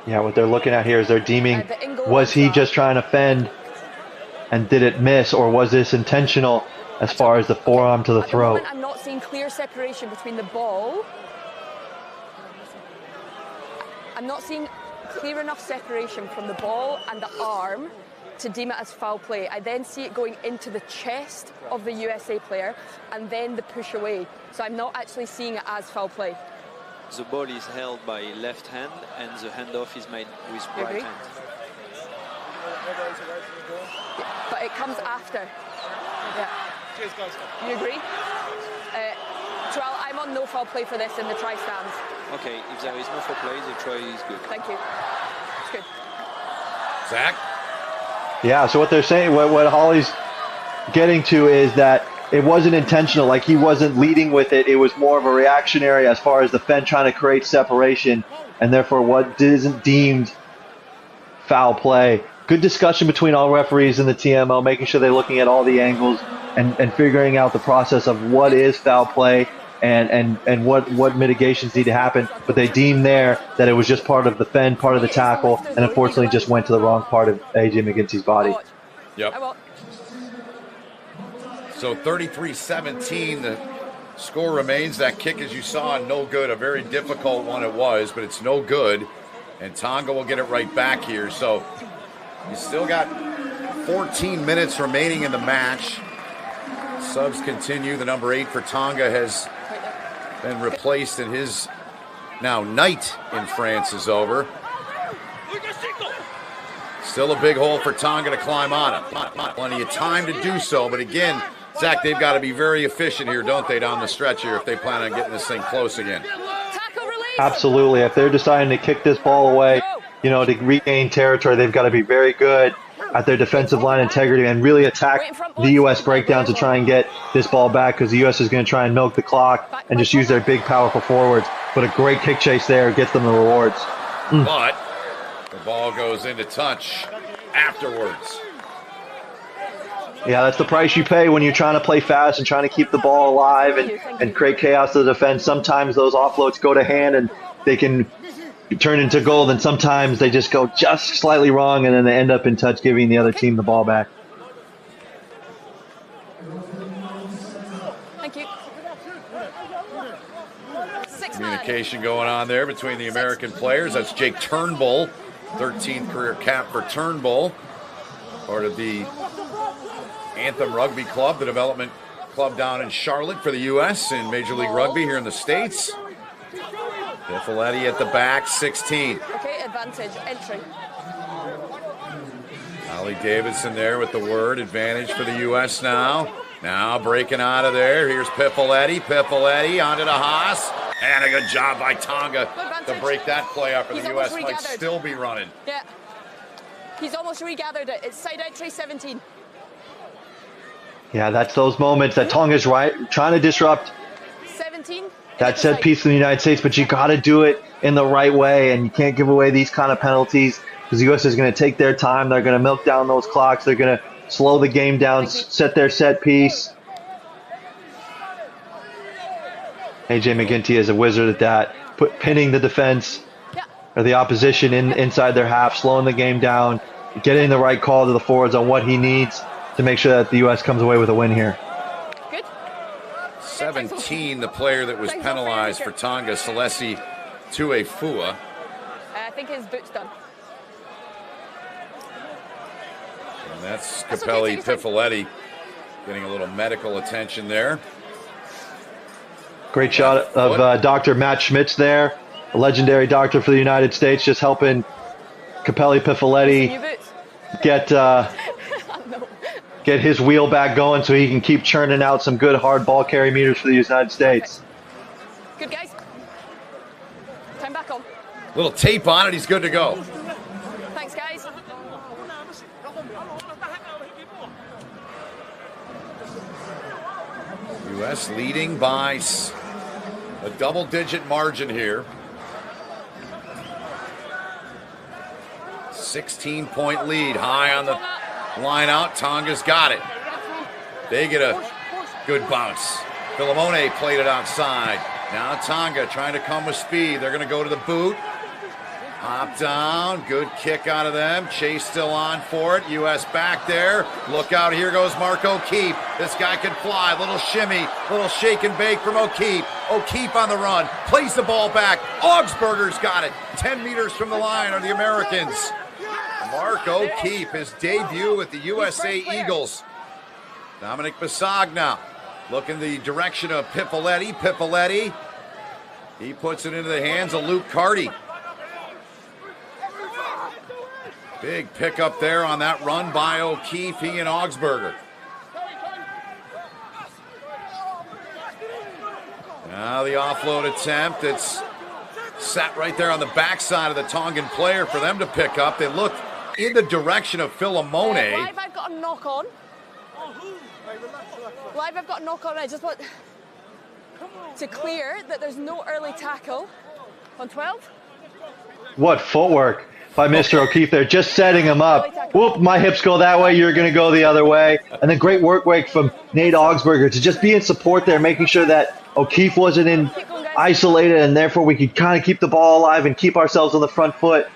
Yeah, what they're looking at here is they're deeming, was he just trying to fend and did it miss, or was this intentional as far as the forearm to the throat? At the moment, I'm not seeing clear separation between the ball. I'm not seeing clear enough separation from the ball and the arm to deem it as foul play. I then see it going into the chest of the USA player and then the push away. So I'm not actually seeing it as foul play. The ball is held by left hand and the handoff is made with right hand. But it comes after. Yeah. Cheers, guys. You agree? Joel, I'm on no foul play for this in the try stands. Okay, if there is no foul play, the try is good. Thank you. It's good. Zach? Yeah, so what they're saying, what Holly's getting to is that it wasn't intentional, like he wasn't leading with it. It was more of a reactionary as far as the Fen trying to create separation, and therefore what isn't deemed foul play. good discussion between all referees in the TMO, making sure they're looking at all the angles and figuring out the process of what is foul play and what mitigations need to happen. But they deemed there that it was just part of the fend, part of the tackle, and unfortunately just went to the wrong part of AJ McGinty's body. Yep. So 33-17, the score remains. That kick, as you saw, no good. A very difficult one it was, but it's no good. And Tonga will get it right back here. So you still got 14 minutes remaining in the match. Subs continue. The number 8 for Tonga has been replaced, and his now night in France is over. Still a big hole for Tonga to climb on it. Plenty of time to do so, but again, Zach, they've got to be very efficient here, don't they, down the stretch here if they plan on getting this thing close again. Absolutely. If they're deciding to kick this ball away, to regain territory, they've got to be very good at their defensive line integrity and really attack the U.S. breakdown to try and get this ball back, because the U.S. is going to try and milk the clock and just use their big, powerful forwards. But a great kick chase there gets them the rewards. But the ball goes into touch afterwards. Yeah, that's the price you pay when you're trying to play fast and trying to keep the ball alive and create chaos to the defense. Sometimes those offloads go to hand and they can turn into goal, and sometimes they just go just slightly wrong and then they end up in touch, giving the other team the ball back. Thank you. Communication going on there between the American players. That's Jake Turnbull, 13th career cap for Turnbull, part of the Anthem Rugby Club, the development club down in Charlotte for the U.S. in Major League Rugby here in the States. Piffaletti at the back, 16. Okay, advantage, entry. Ollie Davidson there with the word, advantage for the U.S. now. Now breaking out of there. Here's Piffaletti. Piffaletti onto the Haas. And a good job by Tonga to break that play up, and the U.S. might still be running. Yeah. He's almost regathered it. It's side entry 17. Yeah, that's those moments that Tonga's trying to disrupt 17. That set piece in the United States, but you got to do it in the right way, and you can't give away these kind of penalties because the U.S. is going to take their time. They're going to milk down those clocks. They're going to slow the game down, set their set piece. AJ McGinty is a wizard at that, pinning the defense or the opposition inside their half, slowing the game down, getting the right call to the forwards on what he needs to make sure that the U.S. comes away with a win here. 17, the player that was penalized for Tonga, Celesi Tuefua. I think his boot's done. And that's Capelli Piffaletti getting a little medical attention there. Great shot of Dr. Matt Schmitz there, a legendary doctor for the United States, just helping Capelli Piffaletti get his wheel back going so he can keep churning out some good hard ball carry meters for the United States. Good, guys. Time back on. Little tape on it, he's good to go. Thanks, guys. U.S. leading by a double-digit margin here. 16-point lead, high on the line out. Tonga's got it. They get a good bounce. Philemone played it outside. Now Tonga trying to come with speed. They're going to go to the boot. Hop down. Good kick out of them. Chase still on for it. U.S. back there. Look out. Here goes Mark O'Keefe. This guy can fly. Little shimmy. Little shake and bake from O'Keefe. O'Keefe on the run. Plays the ball back. Augsburger's got it. 10 meters from the line are the Americans. Mark O'Keefe, his debut with the USA Eagles. Dominic Bisagna looking the direction of Piffaletti. Piffaletti, he puts it into the hands of Luke Carty. Big pickup there on that run by O'Keefe, he and Augsburger. Now the offload attempt. It's sat right there on the backside of the Tongan player for them to pick up. They looked in the direction of Philemone. Live, I've got a knock on. Live, I've got a knock on. I just want to clear that there's no early tackle on 12. What footwork. by Mr. O'Keefe there, just setting him up. Whoop, my hips go that way, you're going to go the other way. And then great work rate from Nate Augsburger to just be in support there, making sure that O'Keefe wasn't isolated, and therefore we could kind of keep the ball alive and keep ourselves on the front foot.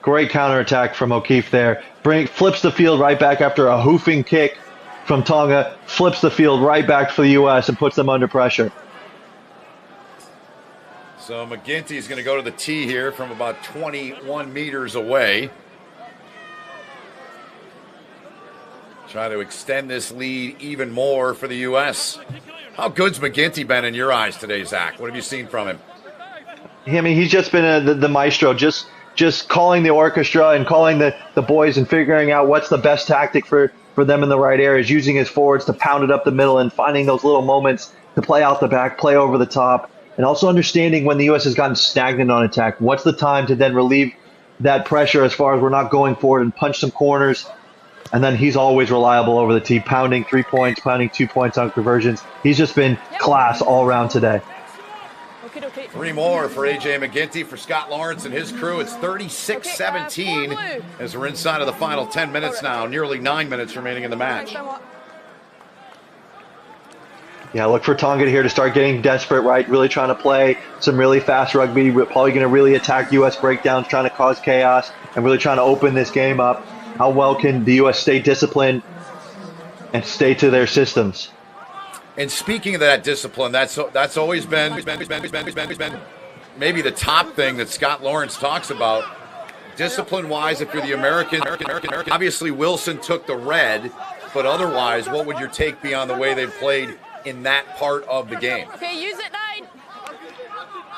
Great counterattack from O'Keefe there. Flips the field right back after a hoofing kick from Tonga, flips the field right back for the U.S. and puts them under pressure. So McGinty's going to go to the tee here from about 21 meters away. Try to extend this lead even more for the U.S. How good's McGinty been in your eyes today, Zach? What have you seen from him? I mean, he's just been the maestro, just calling the orchestra and calling the boys and figuring out what's the best tactic for them in the right areas, using his forwards to pound it up the middle and finding those little moments to play out the back, play over the top, and also understanding when the U.S. has gotten stagnant on attack, what's the time to then relieve that pressure as far as we're not going forward and punch some corners. And then he's always reliable over the tee, pounding 3 points, pounding 2 points on conversions. He's just been class all around today. 3 more for A.J. McGinty. For Scott Lawrence and his crew, it's 36-17 as we're inside of the final 10 minutes now. Nearly 9 minutes remaining in the match. Yeah, look for Tonga here to start getting desperate, right? Really trying to play some really fast rugby. We're probably going to really attack U.S. breakdowns, trying to cause chaos, and really trying to open this game up. How well can the U.S. stay disciplined and stay to their systems? And speaking of that discipline, that's always been maybe the top thing that Scott Lawrence talks about. Discipline-wise, if you're the American, obviously Wilson took the red, but otherwise, what would your take be on the way they've played in that part of the game? Okay, use it, 9.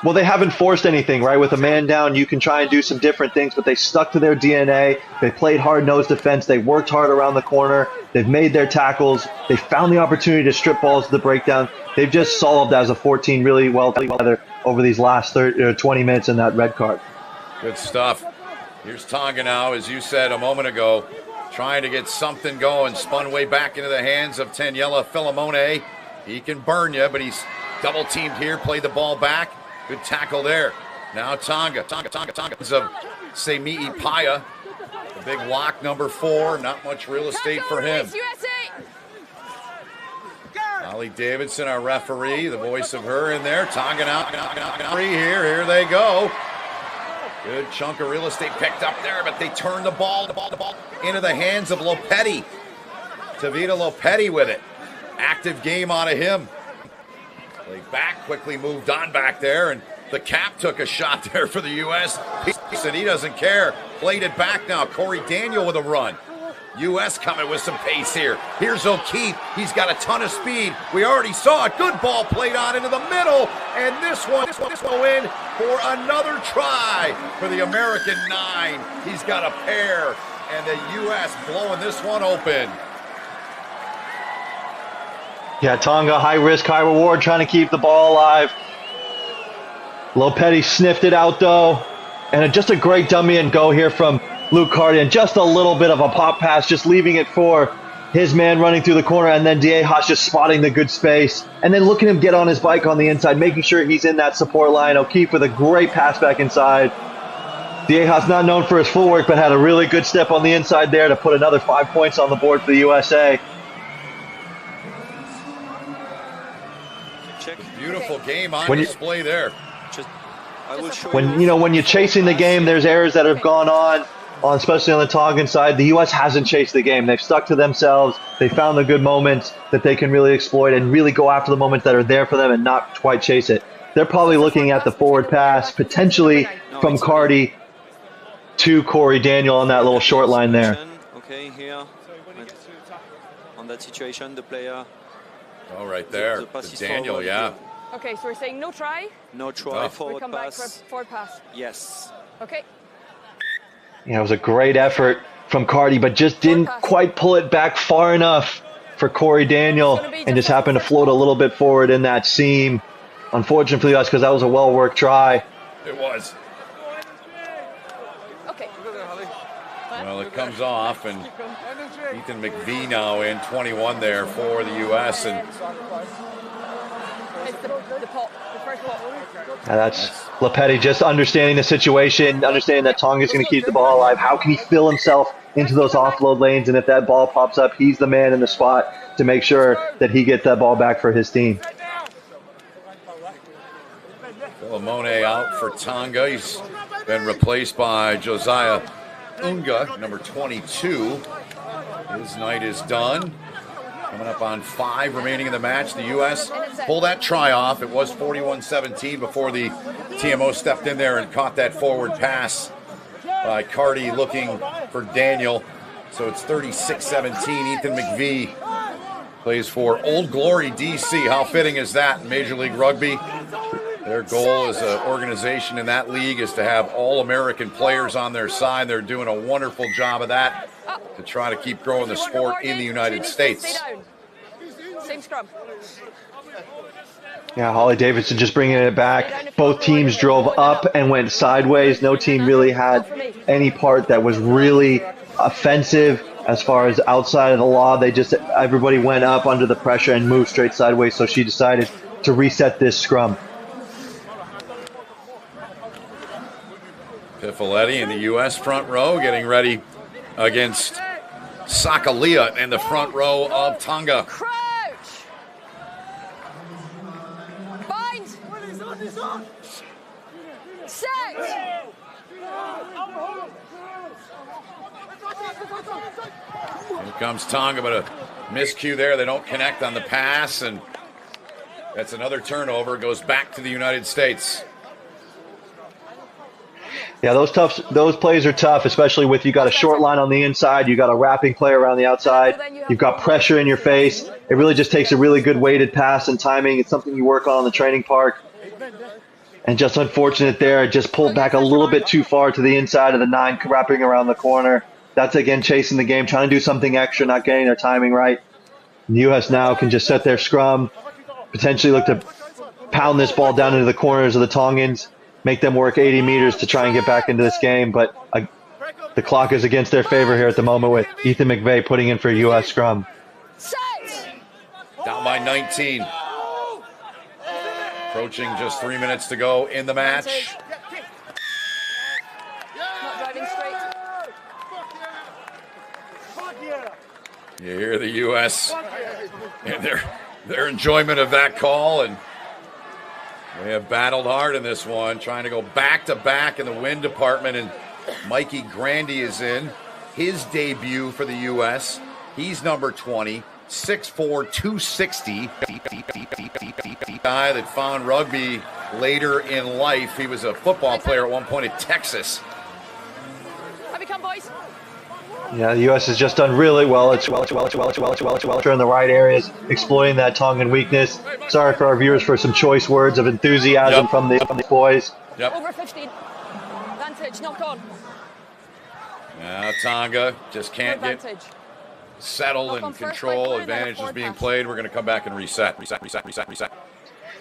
Well, they haven't forced anything, right? With a man down, you can try and do some different things, but they stuck to their DNA. They played hard-nosed defense. They worked hard around the corner. They've made their tackles. They found the opportunity to strip balls to the breakdown. They've just solved as a 14 really well together over these last 20 minutes in that red card. Good stuff. Here's Tonga now, as you said a moment ago, trying to get something going. Spun way back into the hands of Taniela Philemone. He can burn you, but he's double-teamed here. Played the ball back. Good tackle there. Now Tonga. Of Semi'i Paya. The big lock, number 4. Not much real estate for him. Holly Davidson, our referee, the voice of her in there. Tonga now. Here they go. Good chunk of real estate picked up there, but they turn the ball into the hands of Lopetti. Tavita Lopetti with it. Active game out of him. Played back, quickly moved on back there, and the cap took a shot there for the U.S. And he doesn't care. Played it back now. Corey Daniel with a run. U.S. coming with some pace here. Here's O'Keefe. He's got a ton of speed. We already saw a good ball played on into the middle, and this one will in for another try for the American 9. He's got a pair, and the U.S. blowing this one open. Yeah, Tonga, high risk, high reward, trying to keep the ball alive. Lopetti sniffed it out, though. And just a great dummy and go here from Luke Carty. And just a little bit of a pop pass, just leaving it for his man running through the corner. And then Diejas just spotting the good space. And then look at him get on his bike on the inside, making sure he's in that support line. O'Keefe with a great pass back inside. Diejas not known for his footwork, but had a really good step on the inside there to put another 5 points on the board for the USA. Beautiful game on display there. When you're chasing the game, there's errors that have gone on, especially on the Tongan side. The U.S. hasn't chased the game. They've stuck to themselves. They found the good moments that they can really exploit and really go after the moments that are there for them and not quite chase it. They're probably looking at the forward pass, potentially from Carty to Corey Daniel on that little short line there. Okay, here on that situation, the player. Oh, right there. The Daniel, forward, yeah. Okay, so we're saying no try? No try, forward we come pass. Back for forward pass. Yes. Okay. Yeah, it was a great effort from Carty, but just didn't quite pull it back far enough for Corey Daniel and just happened to float a little bit forward in that seam. Unfortunate for the US because that was a well-worked try. It was. Okay. Well, it comes off, and Ethan McVie now in 21 there for the U.S. And hits the pot, the first pot. And that's Lepetti just understanding the situation, understanding that Tonga's going to keep the ball alive. How can he fill himself into those offload lanes? And if that ball pops up, he's the man in the spot to make sure that he gets that ball back for his team. Lamone out for Tonga. He's been replaced by Josiah Unga, number 22. His night is done. Coming up on 5 remaining in the match. The U.S. pulled that try off. It was 41-17 before the TMO stepped in there and caught that forward pass by Carty looking for Daniel. So it's 36-17. Ethan McVie plays for Old Glory, D.C. How fitting is that in Major League Rugby? Their goal as an organization in that league is to have all-American players on their side. They're doing a wonderful job of that to try to keep growing the sport in the United States. Same scrum. Yeah, Holly Davidson just bringing it back. Both teams drove up and went sideways. No team really had any part that was really offensive as far as outside of the law. Everybody went up under the pressure and moved straight sideways, so she decided to reset this scrum. Pifoletti in the U.S. front row getting ready against Sakalia in the front row of Tonga. Crouch! Bind! Set! Here comes Tonga, but a miscue there. They don't connect on the pass, and that's another turnover. Goes back to the United States. Yeah, those plays are tough, especially with you got a short line on the inside, you got a wrapping play around the outside, you've got pressure in your face. It really just takes a really good weighted pass and timing. It's something you work on in the training park. And just unfortunate there, it just pulled back a little bit too far to the inside of the 9, wrapping around the corner. That's again chasing the game, trying to do something extra, not getting their timing right. The U.S. now can just set their scrum, potentially look to pound this ball down into the corners of the Tongans, make them work 80 meters to try and get back into this game. But the clock is against their favor here at the moment with Ethan McVeigh putting in for a U.S. scrum. Down by 19. Approaching just 3 minutes to go in the match. Not driving straight. You hear the U.S. and their enjoyment of that call, and they have battled hard in this one, trying to go back-to-back in the win department, and Mikey Grandy is in. His debut for the U.S. He's number 20, 6'4", 260. Guy that found rugby later in life. He was a football player at one point at Texas. Have you come, boys? Yeah, the U.S. has just done really well. It's in the right areas, exploiting that Tongan weakness. Sorry for our viewers for some choice words of enthusiasm from the boys. Yep. Over 15. Vantage, knock on. Now Tonga just can't get settled and control. Advantage is being played. We're going to come back and reset.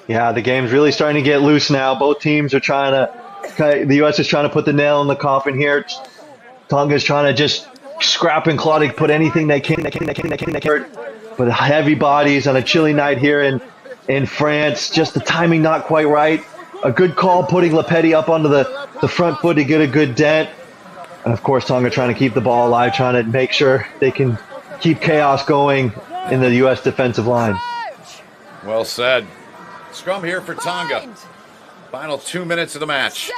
Yeah, the game's really starting to get loose now. Both teams are trying to, the U.S. is trying to put the nail in the coffin here. Tonga's trying to just scrap and claw to put anything they can. But heavy bodies on a chilly night here in France. Just the timing not quite right. A good call putting Lepetti up onto the front foot to get a good dent. And of course, Tonga trying to keep the ball alive, trying to make sure they can keep chaos going in the U.S. defensive line. Well said. Scrum here for Tonga. Final 2 minutes of the match.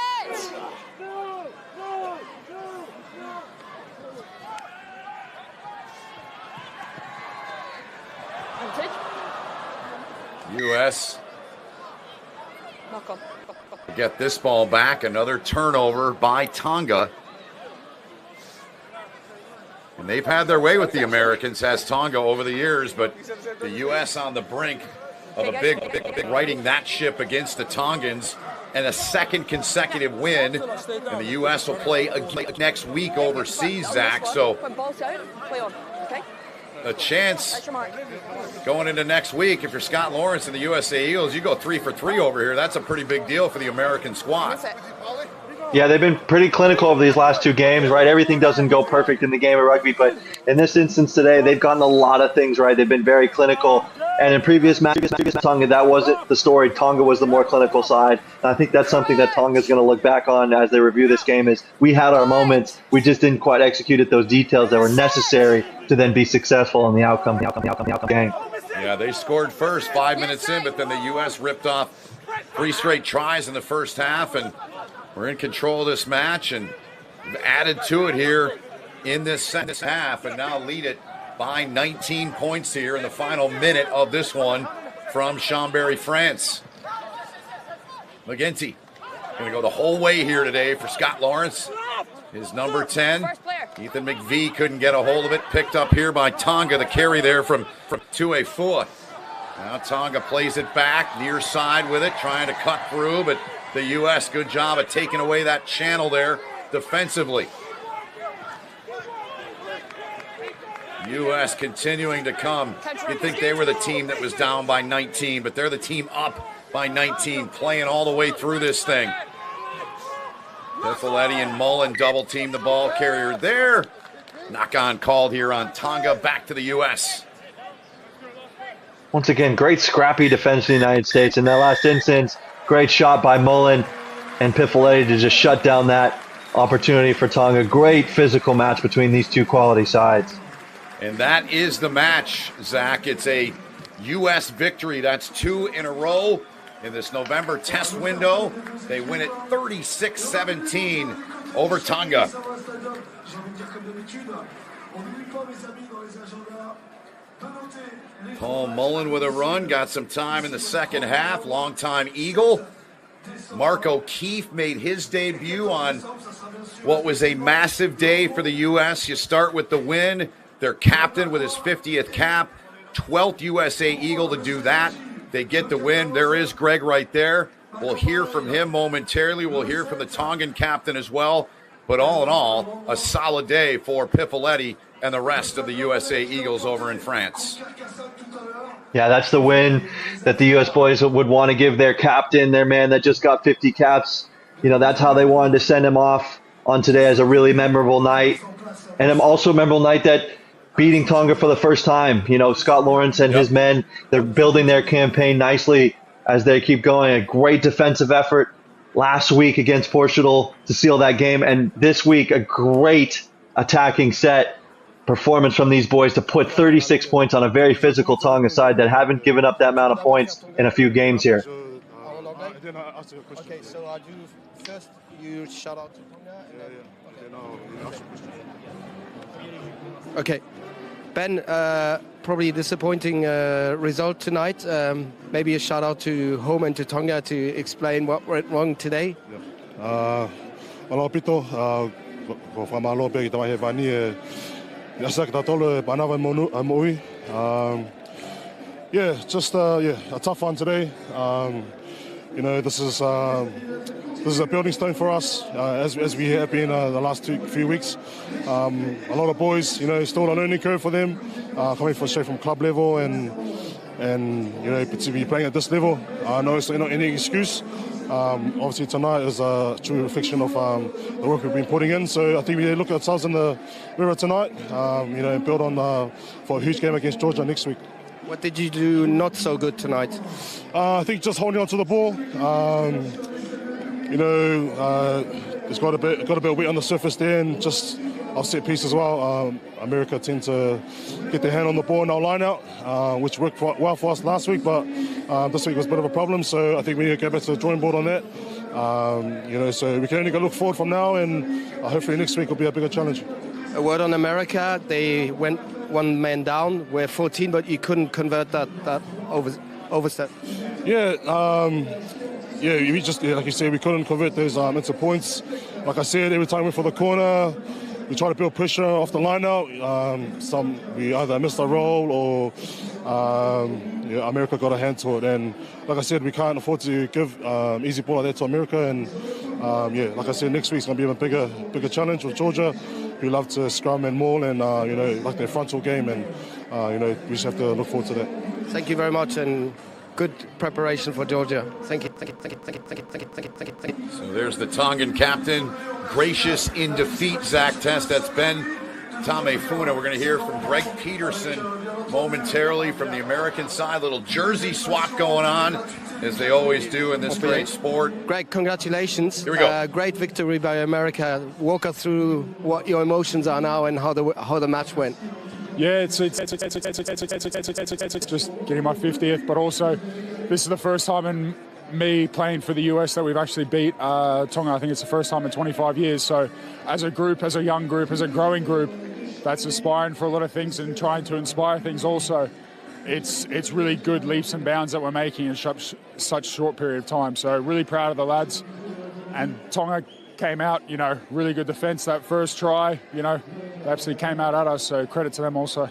U.S. get this ball back. Another turnover by Tonga. And they've had their way with the Americans, has Tonga, over the years, but the U.S. on the brink of a big righting that ship against the Tongans, and a second consecutive win. And the U.S. will play next week overseas, Zach. So a chance going into next week. If you're Scott Lawrence and the USA Eagles, you go 3 for 3 over here. That's a pretty big deal for the American squad. Yeah, they've been pretty clinical over these last 2 games, right? Everything doesn't go perfect in the game of rugby, but in this instance today, they've gotten a lot of things right. They've been very clinical. And in previous matches, Tonga, that wasn't the story. Tonga was the more clinical side. And I think that's something that Tonga is going to look back on as they review this game is we had our moments. We just didn't quite execute at those details that were necessary to then be successful in the outcome game. Yeah, they scored first 5 minutes in, but then the U.S. ripped off 3 straight tries in the first half, and we're in control of this match, and we've added to it here in this second half, and now lead it by 19 points here in the final minute of this one from Chambéry, France. McGinty going to go the whole way here today for Scott Lawrence. His number 10, Ethan McVie, couldn't get a hold of it. Picked up here by Tonga, the carry there from Tuefua. Now Tonga plays it back, near side with it, trying to cut through, but the U.S., good job of taking away that channel there defensively. U.S. continuing to come. You'd think they were the team that was down by 19, but they're the team up by 19, playing all the way through this thing. Piffaletti and Mullen double team the ball carrier there. Knock on called here on Tonga, back to the U.S. Once again, great scrappy defense of the United States. In that last instance, great shot by Mullen and Piffaletti to just shut down that opportunity for Tonga. Great physical match between these two quality sides. And that is the match, Zach. It's a U.S. victory. That's 2 in a row in this November test window. They win it 36-17 over Tonga. Paul Mullen with a run. Got some time in the second half. Longtime Eagle. Mark O'Keefe made his debut on what was a massive day for the U.S. You start with the win. Their captain with his 50th cap, 12th USA Eagle to do that. They get the win. There is Greg right there. We'll hear from him momentarily. We'll hear from the Tongan captain as well. But all in all, a solid day for Piffaletti and the rest of the USA Eagles over in France. Yeah, that's the win that the U.S. boys would want to give their captain, their man that just got 50 caps. You know, that's how they wanted to send him off on today as a really memorable night. And also a memorable night that beating Tonga for the first time. You know, Scott Lawrence and his men, they're building their campaign nicely as they keep going. A great defensive effort last week against Portugal to seal that game. And this week, a great attacking set performance from these boys to put 36 points on a very physical Tonga side that haven't given up that amount of points in a few games here. Okay, so I do first you shout out to Tonga. Okay. Ben, probably disappointing result tonight. Maybe a shout out to home and to Tonga to explain what went wrong today. Malo pito ko fa malo pe ta he vani ya sa ka tolo banava moi. Yeah, just a tough one today. You know, this is a building stone for us, as we have been the last few weeks. A lot of boys, you know, still on a learning curve for them, coming straight from club level and you know, to be playing at this level. No, it's not any excuse. Obviously tonight is a true reflection of the work we've been putting in. So I think we look at ourselves in the mirror tonight, you know, and build on for a huge game against Georgia next week. What did you do not so good tonight? I think just holding on to the ball. You know, it's got a bit of weight on the surface there, and just our set piece as well. America tend to get their hand on the ball in our line out, which worked well for us last week, but this week was a bit of a problem. So I think we need to go back to the drawing board on that. You know, so we can only go look forward from now, and hopefully next week will be a bigger challenge. A word on America. They went one man down. We're 14, but you couldn't convert that overstep. Yeah. Yeah, we just, like you said, we couldn't convert those into points. Like I said, every time we went for the corner, we try to build pressure off the line out. We either missed a roll or America got a hand to it. And like I said, we can't afford to give easy ball like that to America. And yeah, like I said, next week's going to be a bigger challenge with Georgia, who love to scrum and maul and you know, like their frontal game. And you know, we just have to look forward to that. Thank you very much, and good preparation for Georgia. Thank you. So there's the Tongan captain, gracious in defeat, Zach Test. That's Ben Tamefuna. We're going to hear from Greg Peterson momentarily from the American side. Little jersey swap going on, as they always do in this great sport. Greg, congratulations. Here we go. Great victory by America. Walk us through what your emotions are now and how the match went. Yeah, it's just getting my 50th, but also this is the first time in me playing for the US that we've actually beat Tonga. I think it's the first time in 25 years. So as a group, as a young group, as a growing group, that's aspiring for a lot of things and trying to inspire things also. It's really good leaps and bounds that we're making in such short period of time. So really proud of the lads. And Tonga came out, really good defence. That first try, they absolutely came out at us. So credit to them also.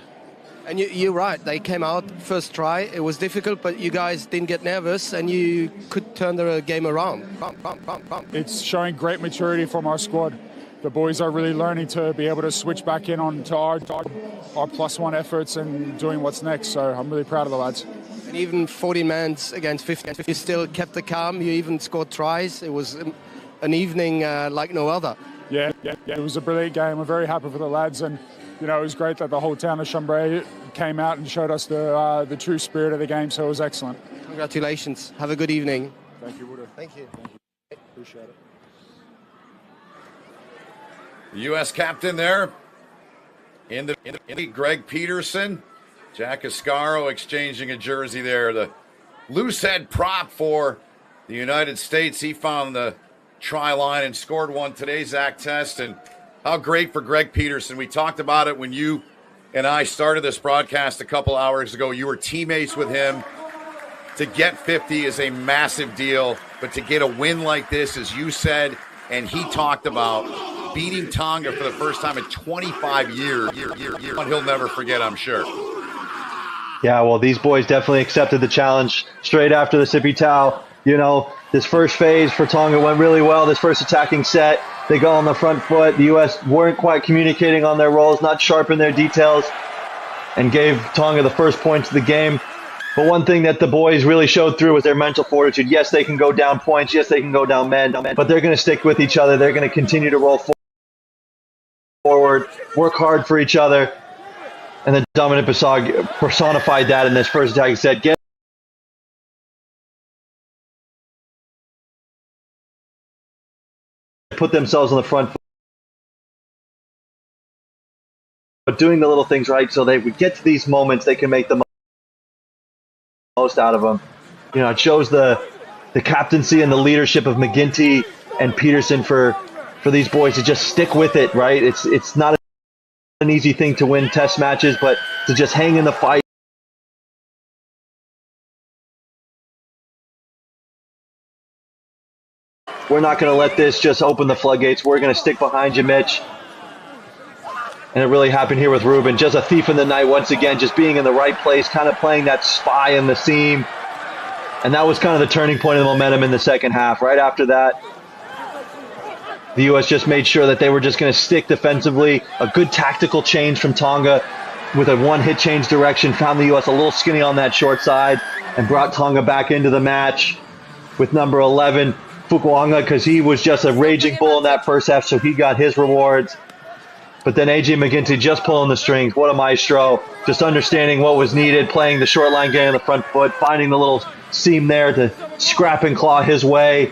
And you're right, they came out first try. It was difficult, but you guys didn't get nervous and you could turn the game around. It's showing great maturity from our squad. The boys are really learning to be able to switch back in on to our +1 efforts and doing what's next. So I'm really proud of the lads. And even 14 men against 50, you still kept the calm. You even scored tries. It was an evening like no other. Yeah. It was a brilliant game. We're very happy for the lads, and it was great that the whole town of Chambray came out and showed us the true spirit of the game. So it was excellent. Congratulations. Have a good evening. Thank you, Woody. Thank you. Appreciate it. The U.S. captain there in the Greg Peterson. Jack Ascaro exchanging a jersey there. The loose head prop for the United States. He found the try line and scored one today, Zach Test. And how great for Greg Peterson. We talked about it when you and I started this broadcast a couple hours ago. You were teammates with him. To get 50 is a massive deal, but to get a win like this, as you said, and he talked about beating Tonga for the first time in 25 years, one he'll never forget, I'm sure. Yeah, well, these boys definitely accepted the challenge straight after the sippy towel. This first phase for Tonga went really well. This first attacking set, they go on the front foot. The U.S. weren't quite communicating on their roles, not sharp in their details, and gave Tonga the first points of the game. But one thing that the boys really showed through was their mental fortitude. Yes, they can go down points. Yes, they can go down men, but they're going to stick with each other. They're going to continue to roll forward, work hard for each other. And then Dominic Basag personified that in this first attack. He said, put themselves on the front foot, but doing the little things right so they would get to these moments, they can make the most out of them. It shows the captaincy and the leadership of McGinty and Peterson for these boys to just stick with it, right? It's not an easy thing to win test matches, but to just hang in the fight. We're not going to let this just open the floodgates. We're going to stick behind you, Mitch. And it really happened here with Ruben. Just a thief in the night once again, just being in the right place, kind of playing that spy in the seam. And that was kind of the turning point of the momentum in the second half. Right after that, the U.S. just made sure that they were just going to stick defensively. A good tactical change from Tonga with a one-hit change direction. Found the U.S. a little skinny on that short side and brought Tonga back into the match with number 11, Fukuanga, because he was just a raging bull in that first half, so he got his rewards. But then A.J. McGinty just pulling the strings. What a maestro. Just understanding what was needed, playing the short line, getting on the front foot, finding the little seam there to scrap and claw his way.